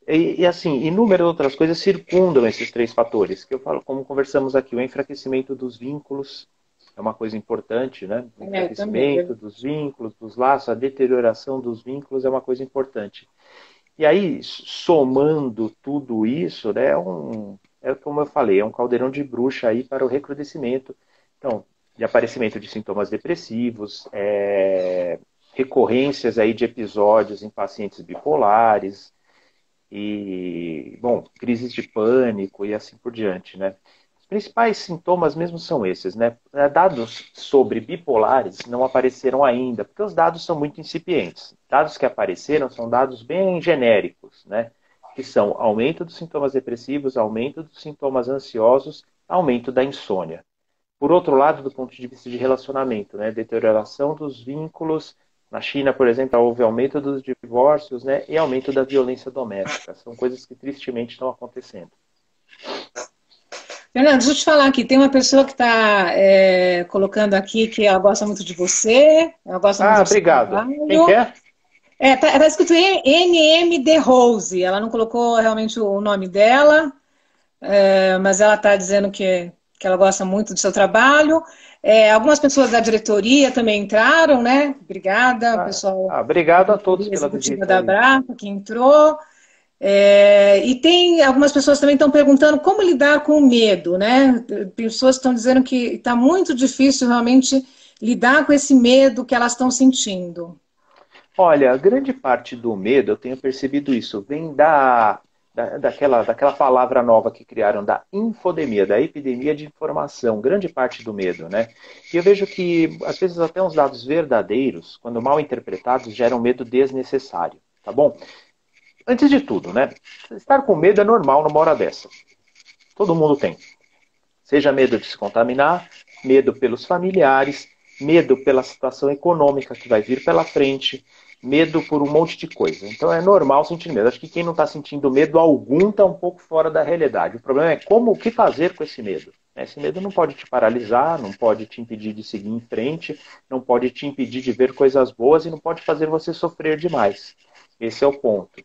E assim, inúmeras outras coisas circundam esses três fatores, que eu falo, como conversamos aqui, o enfraquecimento dos vínculos é uma coisa importante, né? O Também. enfraquecimento dos vínculos, dos laços, a deterioração dos vínculos é uma coisa importante. E aí, somando tudo isso, né, é como eu falei, é um caldeirão de bruxa aí para o recrudescimento. Então, de aparecimento de sintomas depressivos, recorrências aí de episódios em pacientes bipolares, e, bom, crises de pânico e assim por diante, né? Os principais sintomas mesmo são esses, né? Dados sobre bipolares não apareceram ainda, porque os dados são muito incipientes. Dados que apareceram são dados bem genéricos, né? Que são aumento dos sintomas depressivos, aumento dos sintomas ansiosos, aumento da insônia. Por outro lado, do ponto de vista de relacionamento, né? Deterioração dos vínculos. Na China, por exemplo, houve aumento dos divórcios, né? E aumento da violência doméstica. São coisas que tristemente estão acontecendo. Fernando, deixa eu te falar aqui, tem uma pessoa que está colocando aqui que ela gosta muito de você, ela gosta muito Ah, do seu obrigado. Quem trabalho. quer? Tá escrito NMD Rose, ela não colocou realmente o nome dela, mas ela está dizendo que ela gosta muito do seu trabalho. Algumas pessoas da diretoria também entraram, né? Obrigada, pessoal da Obrigado a todos diretoria pela executiva visita da aí. Brapa que entrou. E tem algumas pessoas também estão perguntando como lidar com o medo, né? Pessoas estão dizendo que está muito difícil realmente lidar com esse medo que elas estão sentindo. Olha, grande parte do medo, eu tenho percebido isso, vem daquela palavra nova que criaram, da infodemia, da epidemia de informação, grande parte do medo, né? E eu vejo que, às vezes, até uns dados verdadeiros, quando mal interpretados, geram medo desnecessário, tá bom? Antes de tudo, né? Estar com medo é normal numa hora dessa. Todo mundo tem. Seja medo de se contaminar, medo pelos familiares, medo pela situação econômica que vai vir pela frente, medo por um monte de coisa. Então é normal sentir medo. Acho que quem não está sentindo medo algum está um pouco fora da realidade. O problema é o que fazer com esse medo. Esse medo não pode te paralisar, não pode te impedir de seguir em frente, não pode te impedir de ver coisas boas e não pode fazer você sofrer demais. Esse é o ponto.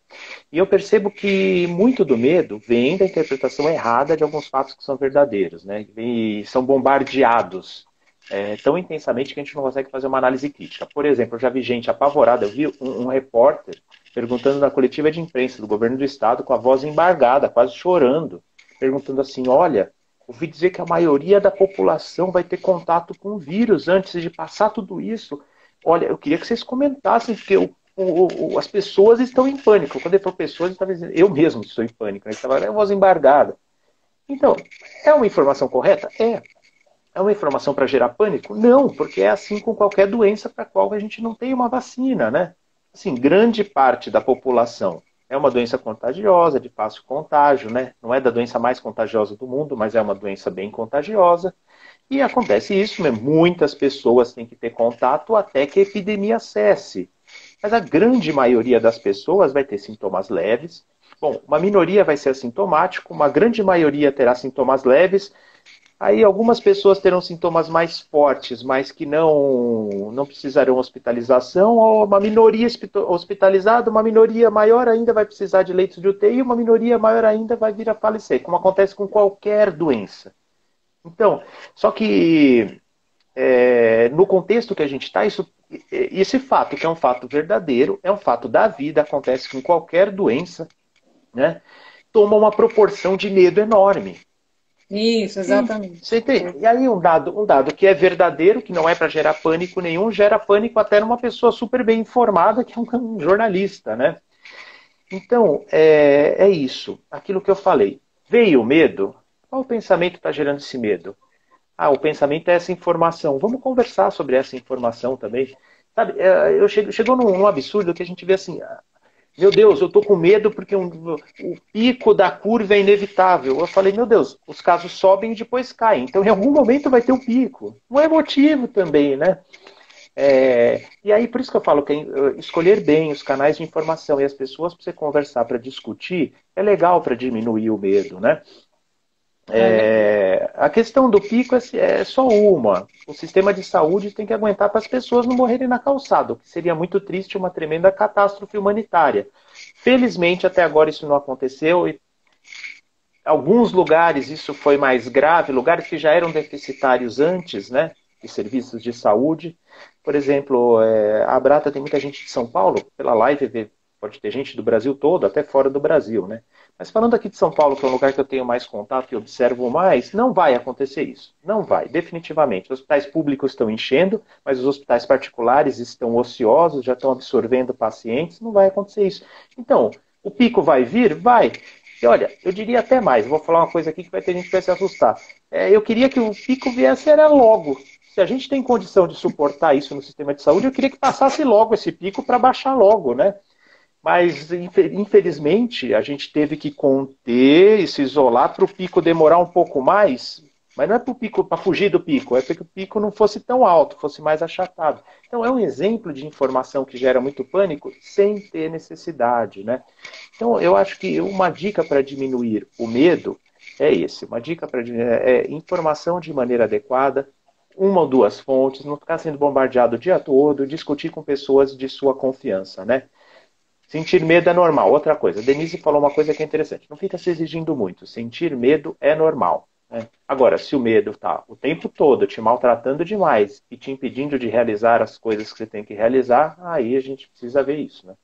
E eu percebo que muito do medo vem da interpretação errada de alguns fatos que são verdadeiros, né? E são bombardeados tão intensamente que a gente não consegue fazer uma análise crítica. Por exemplo, eu já vi gente apavorada, eu vi um repórter perguntando na coletiva de imprensa do governo do estado com a voz embargada, quase chorando, perguntando assim, olha, ouvi dizer que a maioria da população vai ter contato com o vírus antes de passar tudo isso. Olha, eu queria que vocês comentassem, porque as pessoas estão em pânico. Quando ele falou pessoas, ele estava dizendo, eu mesmo estou em pânico. Ele estava com a voz embargada. Então, é uma informação correta? É. É uma informação para gerar pânico? Não, porque é assim com qualquer doença para a qual a gente não tem uma vacina, né? Assim, grande parte da população é uma doença contagiosa, de fácil contágio, né? Não é da doença mais contagiosa do mundo, mas é uma doença bem contagiosa. E acontece isso, né? Muitas pessoas têm que ter contato até que a epidemia cesse. Mas a grande maioria das pessoas vai ter sintomas leves. Bom, uma minoria vai ser assintomático, uma grande maioria terá sintomas leves. Aí algumas pessoas terão sintomas mais fortes, mas que não precisarão hospitalização, ou uma minoria hospitalizada, uma minoria maior ainda vai precisar de leitos de UTI, e uma minoria maior ainda vai vir a falecer, como acontece com qualquer doença. Então, só que no contexto que a gente está, esse fato, que é um fato verdadeiro, é um fato da vida, acontece com qualquer doença, né? Toma uma proporção de medo enorme. Isso, exatamente. Você entende? E aí um dado que é verdadeiro, que não é para gerar pânico nenhum, gera pânico até numa pessoa super bem informada, que é um jornalista, né? Então, é isso. Aquilo que eu falei. Veio o medo? Qual o pensamento que está gerando esse medo? O pensamento é essa informação. Vamos conversar sobre essa informação também. Sabe, chegou num absurdo que a gente vê assim, meu Deus, eu tô com medo porque o pico da curva é inevitável. Eu falei, meu Deus, os casos sobem e depois caem. Então, em algum momento vai ter um pico. Não é motivo também, né? E aí, por isso que eu falo que escolher bem os canais de informação e as pessoas para você conversar, para discutir, é legal para diminuir o medo, né? A questão do pico é só uma. O sistema de saúde tem que aguentar para as pessoas não morrerem na calçada, o que seria muito triste, uma tremenda catástrofe humanitária. Felizmente, até agora isso não aconteceu. E alguns lugares isso foi mais grave, lugares que já eram deficitários antes, né, de serviços de saúde. Por exemplo, a Brata tem muita gente de São Paulo, pela live pode ter gente do Brasil todo, até fora do Brasil, né? Mas falando aqui de São Paulo, que é um lugar que eu tenho mais contato e observo mais, não vai acontecer isso. Não vai, definitivamente. Os hospitais públicos estão enchendo, mas os hospitais particulares estão ociosos, já estão absorvendo pacientes, não vai acontecer isso. Então, o pico vai vir? Vai. E olha, eu diria até mais, vou falar uma coisa aqui que vai ter gente que vai se assustar. Eu queria que o pico viesse era logo. Se a gente tem condição de suportar isso no sistema de saúde, eu queria que passasse logo esse pico para baixar logo, né? Mas, infelizmente, a gente teve que conter e se isolar para o pico demorar um pouco mais. Mas não é para o pico, para fugir do pico, é para que o pico não fosse tão alto, fosse mais achatado. Então, é um exemplo de informação que gera muito pânico sem ter necessidade, né? Então, eu acho que uma dica para diminuir o medo é esse. Uma dica para diminuir informação de maneira adequada, uma ou duas fontes, não ficar sendo bombardeado o dia todo, discutir com pessoas de sua confiança, né? Sentir medo é normal. Outra coisa, a Denise falou uma coisa que é interessante. Não fica se exigindo muito. Sentir medo é normal, né? Agora, se o medo está o tempo todo te maltratando demais e te impedindo de realizar as coisas que você tem que realizar, aí a gente precisa ver isso, né?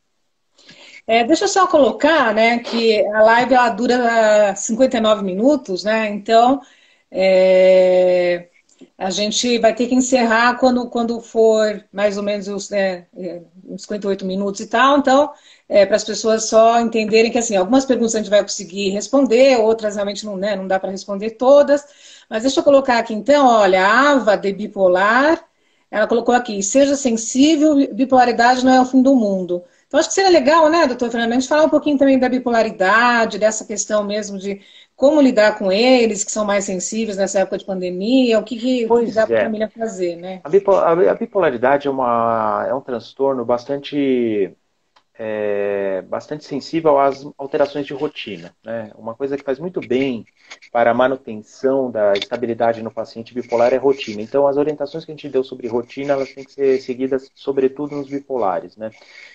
Deixa eu só colocar, né, que a live ela dura 59 minutos, né? Então, a gente vai ter que encerrar quando for mais ou menos uns 58 minutos e tal. Então, para as pessoas só entenderem que, assim, algumas perguntas a gente vai conseguir responder, outras realmente não, né, não dá para responder todas. Mas deixa eu colocar aqui, então, olha, a Ava de bipolar, ela colocou aqui, seja sensível, bipolaridade não é o fim do mundo. Então, acho que seria legal, né, doutor Fernando, a gente falar um pouquinho também da bipolaridade, dessa questão mesmo de como lidar com eles, que são mais sensíveis nessa época de pandemia, o que dá Pois para a é. família fazer, né? A bipolaridade é um transtorno bastante sensível às alterações de rotina, né? Uma coisa que faz muito bem para a manutenção da estabilidade no paciente bipolar é rotina. Então, as orientações que a gente deu sobre rotina, elas têm que ser seguidas, sobretudo nos bipolares, né?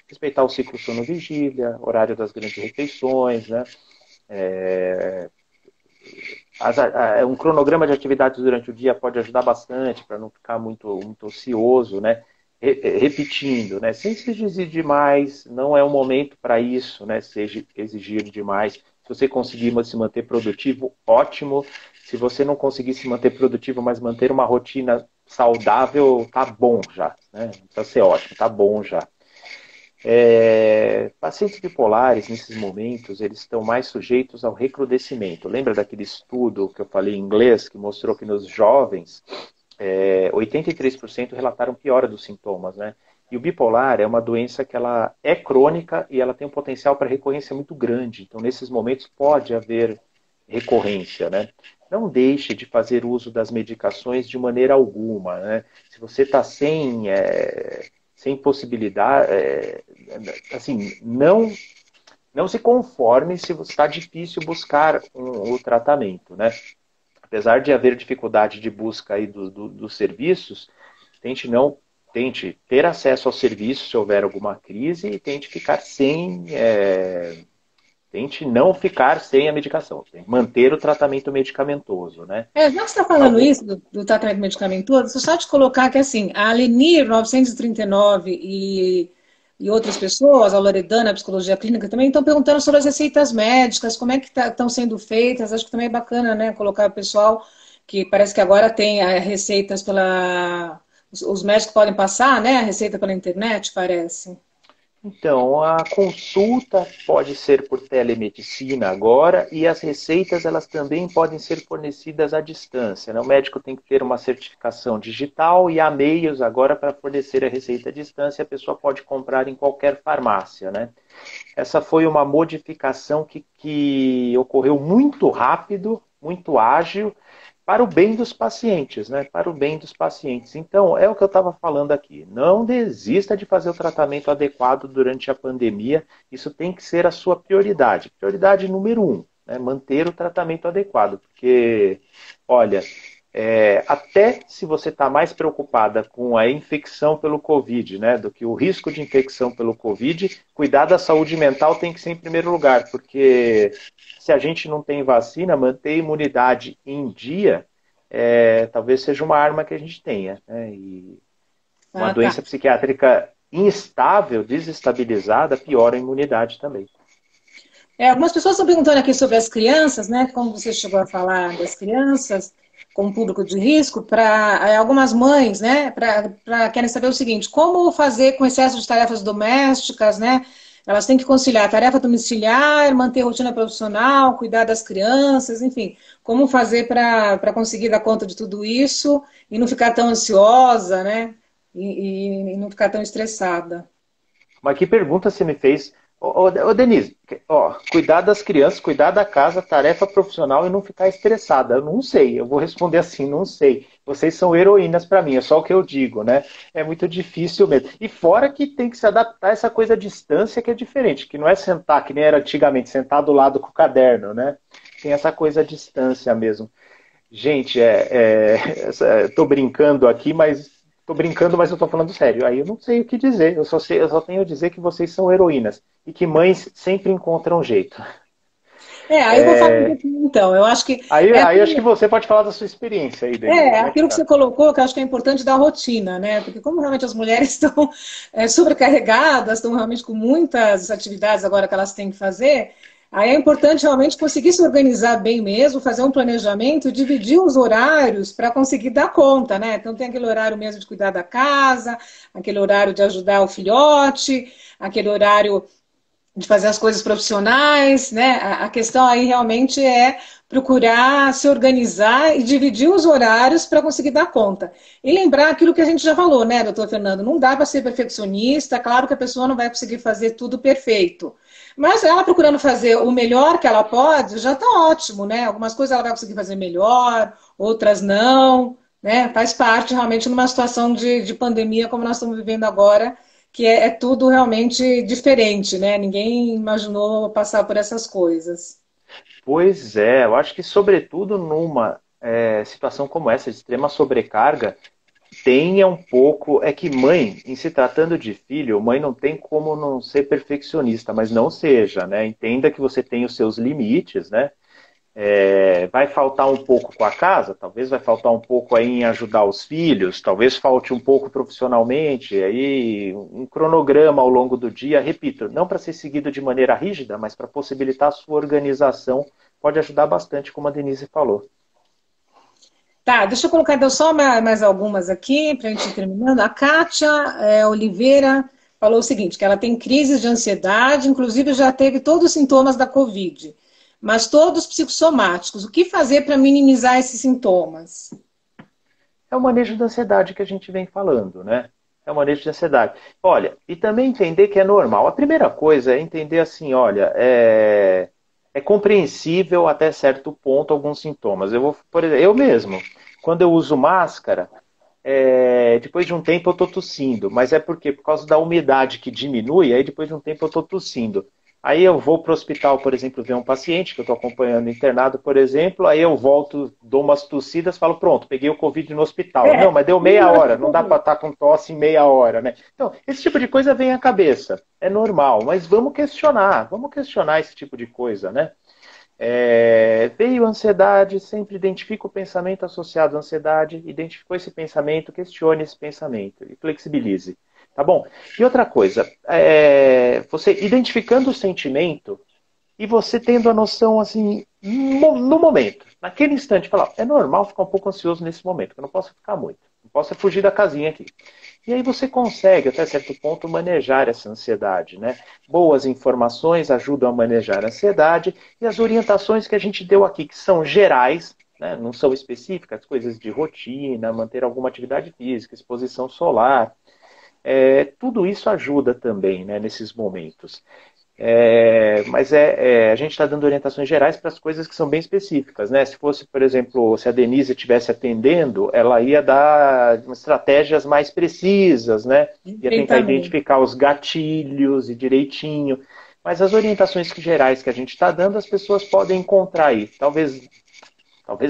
Respeitar o ciclo sono-vigília, horário das grandes refeições, né? Um cronograma de atividades durante o dia pode ajudar bastante para não ficar muito ocioso, né? Repetindo, né? Sem se exigir demais, não é o momento para isso, né? Se exigir demais. Se você conseguir se manter produtivo, ótimo. Se você não conseguir se manter produtivo, mas manter uma rotina saudável, tá bom já, né? Não precisa ser ótimo, tá bom já. Pacientes bipolares, nesses momentos, eles estão mais sujeitos ao recrudescimento. Lembra daquele estudo que eu falei em inglês, que mostrou que nos jovens, 83% relataram piora dos sintomas, né? E o bipolar é uma doença que ela é crônica e ela tem um potencial para recorrência muito grande. Então, nesses momentos, pode haver recorrência, né? Não deixe de fazer uso das medicações de maneira alguma, né? Se você está sem possibilidade, assim, não se conforme se está difícil buscar o tratamento, né? Apesar de haver dificuldade de busca aí dos serviços, tente ter acesso ao serviço se houver alguma crise e tente não ficar sem a medicação, manter o tratamento medicamentoso, né? Já que você está falando isso, do tratamento medicamentoso, deixa eu só te colocar que, assim, a Alenir 939 e outras pessoas, a Loredana, a psicologia clínica, também estão perguntando sobre as receitas médicas, como é que estão sendo feitas. Acho que também é bacana, né, colocar o pessoal, que parece que agora tem receitas os médicos podem passar, né, a receita pela internet, parece. Então, a consulta pode ser por telemedicina agora e as receitas elas também podem ser fornecidas à distância, né? O médico tem que ter uma certificação digital e há meios agora para fornecer a receita à distância, a pessoa pode comprar em qualquer farmácia, né? Essa foi uma modificação que ocorreu muito rápido, muito ágil, para o bem dos pacientes, né? Para o bem dos pacientes. Então, é o que eu estava falando aqui. Não desista de fazer o tratamento adequado durante a pandemia. Isso tem que ser a sua prioridade. Prioridade número um, né? Manter o tratamento adequado. Porque, olha, até se você está mais preocupada com a infecção pelo Covid, né, do que o risco de infecção pelo Covid, cuidar da saúde mental tem que ser em primeiro lugar, porque se a gente não tem vacina, manter a imunidade em dia talvez seja uma arma que a gente tenha. Né, e uma Ah, tá. doença psiquiátrica instável, desestabilizada, piora a imunidade também. Algumas pessoas estão perguntando aqui sobre as crianças, né? Como você chegou a falar das crianças como público de risco, para algumas mães, né? Querem saber o seguinte: como fazer com excesso de tarefas domésticas, né? Elas têm que conciliar a tarefa domiciliar, manter a rotina profissional, cuidar das crianças, enfim, como fazer para conseguir dar conta de tudo isso e não ficar tão ansiosa, né? E não ficar tão estressada. Mas que pergunta você me fez? Ô, Denise, ó, cuidar das crianças, cuidar da casa, tarefa profissional e não ficar estressada. Eu não sei, eu vou responder assim, não sei. Vocês são heroínas para mim, é só o que eu digo, né? É muito difícil mesmo. E fora que tem que se adaptar a essa coisa à distância que é diferente, que não é sentar, que nem era antigamente, sentar do lado com o caderno, né? Tem essa coisa à distância mesmo. Gente, tô brincando aqui, mas tô brincando, mas eu tô falando sério. Aí eu não sei o que dizer. Eu só tenho a dizer que vocês são heroínas e que mães sempre encontram um jeito. Aí eu vou falar um pouquinho, então. Eu acho que Aí acho que você pode falar da sua experiência aí, Denise. Como é que aquilo que tá? você colocou, que eu acho que é importante da rotina, né? Porque como realmente as mulheres estão sobrecarregadas, estão realmente com muitas atividades agora que elas têm que fazer, aí é importante realmente conseguir se organizar bem mesmo, fazer um planejamento, dividir os horários para conseguir dar conta, né? Então tem aquele horário mesmo de cuidar da casa, aquele horário de ajudar o filhote, aquele horário de fazer as coisas profissionais, né? A questão aí realmente é procurar se organizar e dividir os horários para conseguir dar conta. E lembrar aquilo que a gente já falou, né, doutor Fernando? Não dá para ser perfeccionista, claro que a pessoa não vai conseguir fazer tudo perfeito. Mas ela procurando fazer o melhor que ela pode, já está ótimo, né? Algumas coisas ela vai conseguir fazer melhor, outras não, né? Faz parte realmente numa situação de pandemia como nós estamos vivendo agora, que é tudo realmente diferente, né? Ninguém imaginou passar por essas coisas. Pois é, eu acho que sobretudo numa situação como essa, de extrema sobrecarga, tenha um pouco. É que mãe, em se tratando de filho, mãe não tem como não ser perfeccionista, mas não seja, né? Entenda que você tem os seus limites, né? Vai faltar um pouco com a casa, talvez vai faltar um pouco aí em ajudar os filhos, talvez falte um pouco profissionalmente, aí um cronograma ao longo do dia, repito, não para ser seguido de maneira rígida, mas para possibilitar a sua organização, pode ajudar bastante, como a Denise falou. Tá, deixa eu colocar então só mais algumas aqui para a gente ir terminando. A Kátia Oliveira falou o seguinte, que ela tem crises de ansiedade, inclusive já teve todos os sintomas da Covid, mas todos psicossomáticos. O que fazer para minimizar esses sintomas? É o manejo da ansiedade que a gente vem falando, né? É o manejo de ansiedade. Olha, e também entender que é normal. A primeira coisa é entender assim, olha, é compreensível até certo ponto alguns sintomas. Por exemplo, eu mesmo, quando eu uso máscara, depois de um tempo eu estou tossindo, mas é porque por causa da umidade que diminui, aí depois de um tempo eu estou tossindo. Aí eu vou para o hospital, por exemplo, ver um paciente que eu estou acompanhando internado, por exemplo, aí eu volto, dou umas tossidas, falo, pronto, peguei o Covid no hospital. Não, mas deu meia hora, não dá para estar com tosse em meia hora, né? Então, esse tipo de coisa vem à cabeça, é normal, mas vamos questionar esse tipo de coisa, né? Veio ansiedade, sempre identifica o pensamento associado à ansiedade, identificou esse pensamento, questione esse pensamento e flexibilize. Tá bom? E outra coisa, você identificando o sentimento e você tendo a noção assim, no momento, naquele instante, falar, é normal ficar um pouco ansioso nesse momento, eu não posso ficar muito, não posso fugir da casinha aqui. E aí você consegue, até certo ponto, manejar essa ansiedade, né? Boas informações ajudam a manejar a ansiedade e as orientações que a gente deu aqui, que são gerais, né? Não são específicas, coisas de rotina, manter alguma atividade física, exposição solar, tudo isso ajuda também, né, nesses momentos. Mas a gente está dando orientações gerais para as coisas que são bem específicas, né? Se fosse, por exemplo, se a Denise estivesse atendendo, ela ia dar estratégias mais precisas, né? Ia tentar Perfeitamente. identificar os gatilhos e direitinho. Mas as orientações gerais que a gente está dando, as pessoas podem encontrar aí. Talvez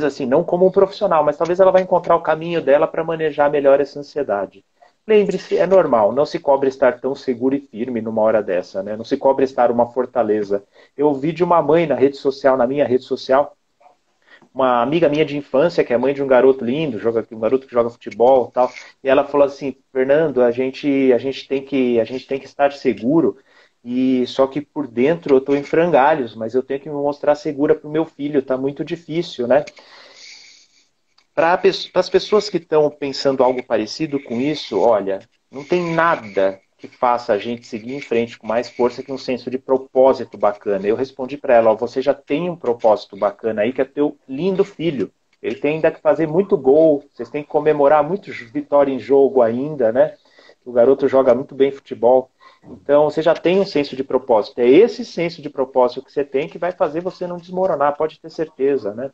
assim, não como um profissional, mas talvez ela vai encontrar o caminho dela para manejar melhor essa ansiedade. Lembre-se, é normal, não se cobra estar tão seguro e firme numa hora dessa, né? Não se cobra estar uma fortaleza. Eu ouvi de uma mãe na rede social, na minha rede social, uma amiga minha de infância, que é mãe de um garoto lindo, um garoto que joga futebol e tal, e ela falou assim, Fernando, a gente tem que estar seguro, e só que por dentro eu estou em frangalhos, mas eu tenho que me mostrar segura para o meu filho, está muito difícil, né? Para as pessoas que estão pensando algo parecido com isso, olha, não tem nada que faça a gente seguir em frente com mais força que um senso de propósito bacana. Eu respondi para ela, ó, você já tem um propósito bacana aí, que é teu lindo filho. Ele tem ainda que fazer muito gol, vocês têm que comemorar muito vitória em jogo ainda, né? O garoto joga muito bem futebol. Então, você já tem um senso de propósito. É esse senso de propósito que você tem que vai fazer você não desmoronar, pode ter certeza, né?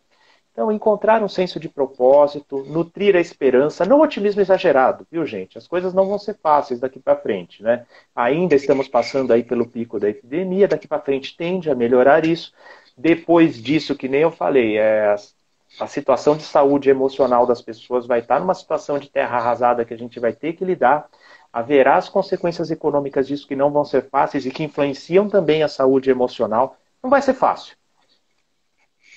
Então, encontrar um senso de propósito, nutrir a esperança, não otimismo exagerado, viu, gente? As coisas não vão ser fáceis daqui para frente, né? Ainda estamos passando aí pelo pico da epidemia, daqui para frente tende a melhorar isso. Depois disso, que nem eu falei, a situação de saúde emocional das pessoas vai estar numa situação de terra arrasada que a gente vai ter que lidar. Haverá as consequências econômicas disso que não vão ser fáceis e que influenciam também a saúde emocional. Não vai ser fácil.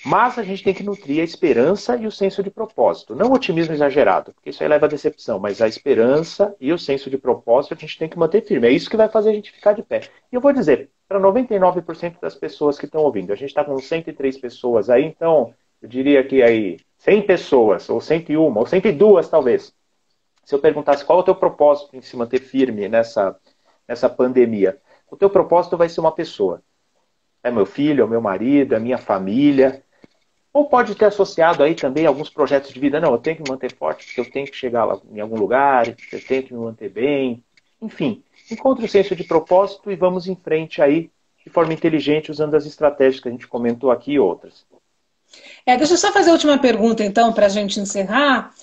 Mas a gente tem que nutrir a esperança e o senso de propósito. Não o otimismo exagerado, porque isso aí leva à decepção, mas a esperança e o senso de propósito a gente tem que manter firme. É isso que vai fazer a gente ficar de pé. E eu vou dizer, para 99% das pessoas que estão ouvindo, a gente está com 103 pessoas aí, então eu diria que aí 100 pessoas, ou 101, ou 102 talvez. Se eu perguntasse qual é o teu propósito em se manter firme nessa pandemia, o teu propósito vai ser uma pessoa. É meu filho, é o meu marido, é a minha família. Ou pode ter associado aí também alguns projetos de vida. Não, eu tenho que me manter forte, porque eu tenho que chegar lá em algum lugar, eu tenho que me manter bem. Enfim, encontre o senso de propósito e vamos em frente aí de forma inteligente, usando as estratégias que a gente comentou aqui e outras. Deixa eu só fazer a última pergunta, então, para a gente encerrar.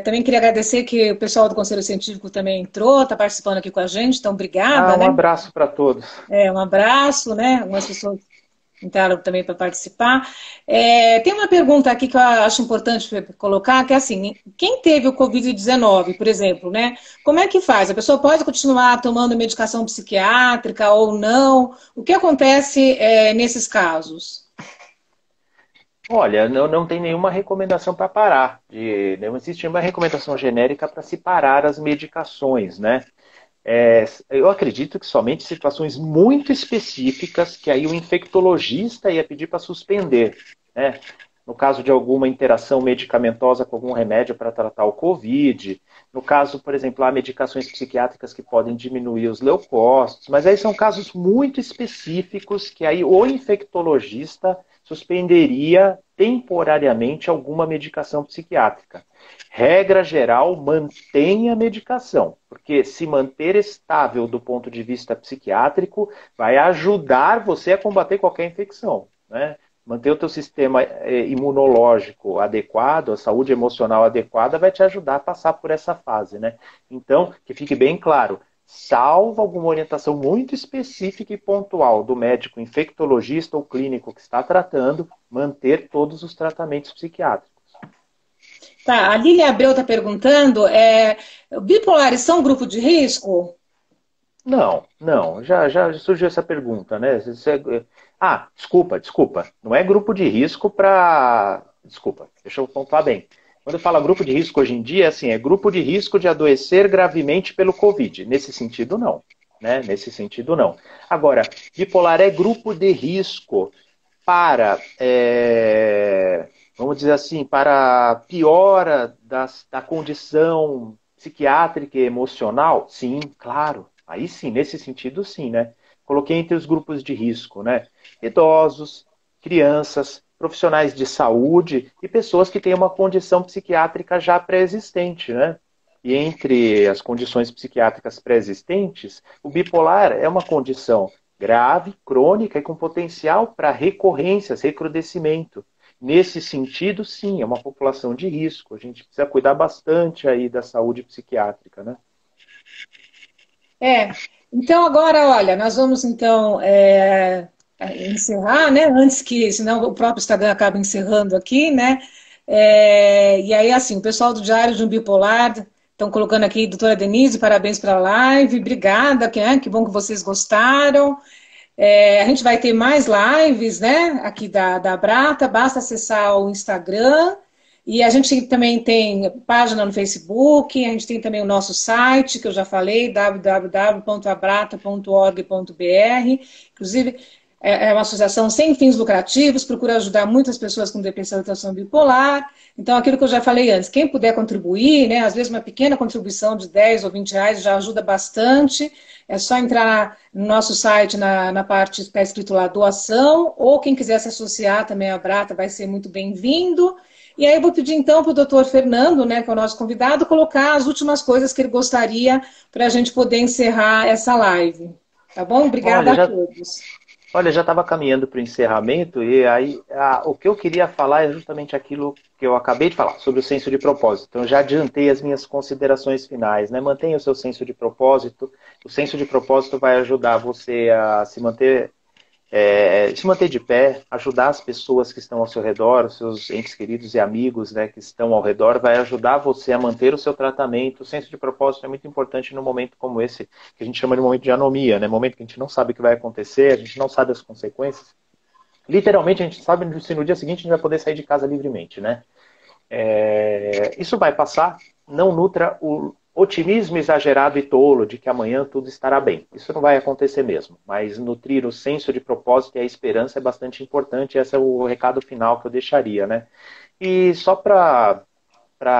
Também queria agradecer que o pessoal do Conselho Científico também entrou, está participando aqui com a gente, então obrigada, Um né? abraço para todos. Um abraço, né? Algumas pessoas entraram também para participar. Tem uma pergunta aqui que eu acho importante colocar, que é assim, quem teve o Covid-19, por exemplo, né? Como é que faz? A pessoa pode continuar tomando medicação psiquiátrica ou não? O que acontece nesses casos? Olha, não tem nenhuma recomendação para parar. Não existe nenhuma recomendação genérica para se parar as medicações, né? Eu acredito que somente situações muito específicas que aí o infectologista ia pedir para suspender, né? No caso de alguma interação medicamentosa com algum remédio para tratar o Covid, no caso, por exemplo, há medicações psiquiátricas que podem diminuir os leucócitos, mas aí são casos muito específicos que aí o infectologista suspenderia temporariamente alguma medicação psiquiátrica. Regra geral, mantenha a medicação, porque se manter estável do ponto de vista psiquiátrico vai ajudar você a combater qualquer infecção, né? Manter o teu sistema imunológico adequado, a saúde emocional adequada, vai te ajudar a passar por essa fase, né? Então, que fique bem claro, salvo alguma orientação muito específica e pontual do médico infectologista ou clínico que está tratando, manter todos os tratamentos psiquiátricos. Tá, a Lília Abreu está perguntando, bipolares são grupo de risco? Não, já surgiu essa pergunta, né? Desculpa, não é grupo de risco para... Desculpa, deixa eu pontuar bem. Quando eu falo grupo de risco hoje em dia, assim, é grupo de risco de adoecer gravemente pelo Covid. Nesse sentido, não. Né? Nesse sentido, não. Agora, bipolar é grupo de risco para, vamos dizer assim, para piora da condição psiquiátrica e emocional? Sim, claro. Aí sim, nesse sentido sim, né? Coloquei entre os grupos de risco, né? Idosos, crianças, profissionais de saúde e pessoas que têm uma condição psiquiátrica já pré-existente, né? E entre as condições psiquiátricas pré-existentes, o bipolar é uma condição grave, crônica e com potencial para recorrências, recrudescimento. Nesse sentido, sim, é uma população de risco. A gente precisa cuidar bastante aí da saúde psiquiátrica, né? É, então agora, olha, nós vamos então encerrar, né? Antes que, senão o próprio Instagram acaba encerrando aqui, né? E aí, assim, o pessoal do Diário de um Bipolar estão colocando aqui, doutora Denise, parabéns pela live, obrigada, que bom que vocês gostaram. A gente vai ter mais lives, né, aqui da Brata, basta acessar o Instagram. E a gente também tem página no Facebook, a gente tem também o nosso site, que eu já falei, www.abrata.org.br. Inclusive, é uma associação sem fins lucrativos, procura ajudar muitas pessoas com depressão e transtorno bipolar. Então, aquilo que eu já falei antes, quem puder contribuir, né, às vezes uma pequena contribuição de 10 ou 20 reais já ajuda bastante. É só entrar no nosso site, na parte que está escrito lá, doação, ou quem quiser se associar também à Brata vai ser muito bem-vindo. E aí eu vou pedir então para o doutor Fernando, né, que é o nosso convidado, colocar as últimas coisas que ele gostaria para a gente poder encerrar essa live. Tá bom? Obrigada Olha, a já todos. Olha, já estava caminhando para o encerramento e aí o que eu queria falar é justamente aquilo que eu acabei de falar, sobre o senso de propósito. Então, eu já adiantei as minhas considerações finais, né? Mantenha o seu senso de propósito. O senso de propósito vai ajudar você a se manter de pé, ajudar as pessoas que estão ao seu redor, os seus entes queridos e amigos, né, que estão ao redor, vai ajudar você a manter o seu tratamento. O senso de propósito é muito importante num momento como esse, que a gente chama de momento de anomia, né, momento que a gente não sabe o que vai acontecer, a gente não sabe as consequências. Literalmente, a gente sabe se no dia seguinte a gente vai poder sair de casa livremente, né? Isso vai passar, não nutra o otimismo exagerado e tolo de que amanhã tudo estará bem. Isso não vai acontecer mesmo, mas nutrir o senso de propósito e a esperança é bastante importante, esse é o recado final que eu deixaria, né? E só para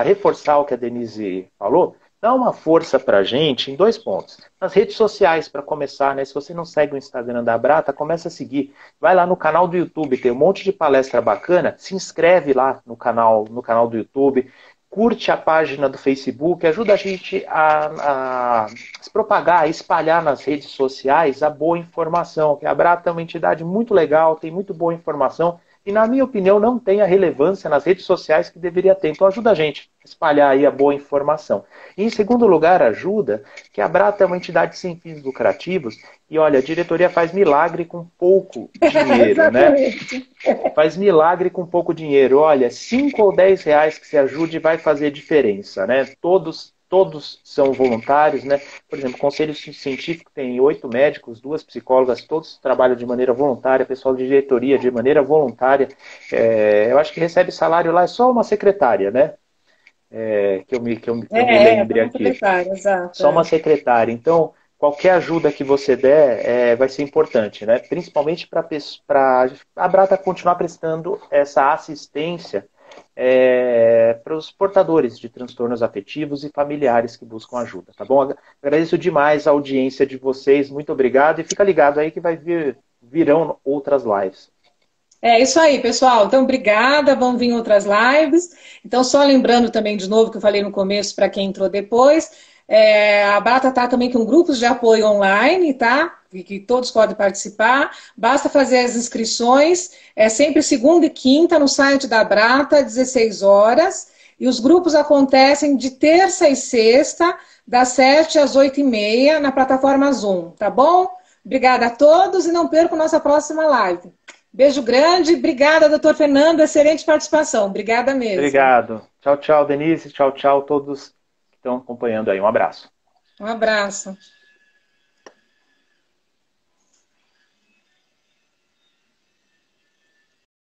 reforçar o que a Denise falou, dá uma força para a gente em 2 pontos. Nas redes sociais, para começar, né? Se você não segue o Instagram da Brata, começa a seguir. Vai lá no canal do YouTube, tem um monte de palestra bacana. Se inscreve lá no canal do YouTube. Curte a página do Facebook, ajuda a gente a se propagar, a espalhar nas redes sociais a boa informação. Que a Brata é uma entidade muito legal, tem muito boa informação e, na minha opinião, não tem a relevância nas redes sociais que deveria ter. Então ajuda a gente a espalhar aí a boa informação. E, em segundo lugar, ajuda que a Brata é uma entidade sem fins lucrativos e, olha, a diretoria faz milagre com pouco dinheiro, né? Exatamente. Faz milagre com pouco dinheiro. Olha, 5 ou 10 reais que se ajude vai fazer diferença, né? Todos são voluntários, né? Por exemplo, o Conselho Científico tem 8 médicos, 2 psicólogas, todos trabalham de maneira voluntária, pessoal de diretoria de maneira voluntária. Eu acho que recebe salário lá é só uma secretária, né? Que eu me lembre Como aqui. secretária, exato. Só uma secretária. Então, qualquer ajuda que você der vai ser importante, né? Principalmente para a Brata continuar prestando essa assistência para os portadores de transtornos afetivos e familiares que buscam ajuda, tá bom? Agradeço demais a audiência de vocês, muito obrigado e fica ligado aí que virão outras lives. É isso aí, pessoal. Então, obrigada. Vão vir outras lives. Então, só lembrando também de novo que eu falei no começo para quem entrou depois, a Bata está também com grupos de apoio online, tá? Que todos podem participar. Basta fazer as inscrições. É sempre segunda e quinta no site da Brata, 16 horas. E os grupos acontecem de terça e sexta, das 7 às 8h30, na plataforma Zoom, tá bom? Obrigada a todos e não percam nossa próxima live. Beijo grande. Obrigada, doutor Fernando. Excelente participação. Obrigada mesmo. Obrigado. Tchau, tchau, Denise. Tchau, tchau, todos que estão acompanhando aí. Um abraço. Um abraço.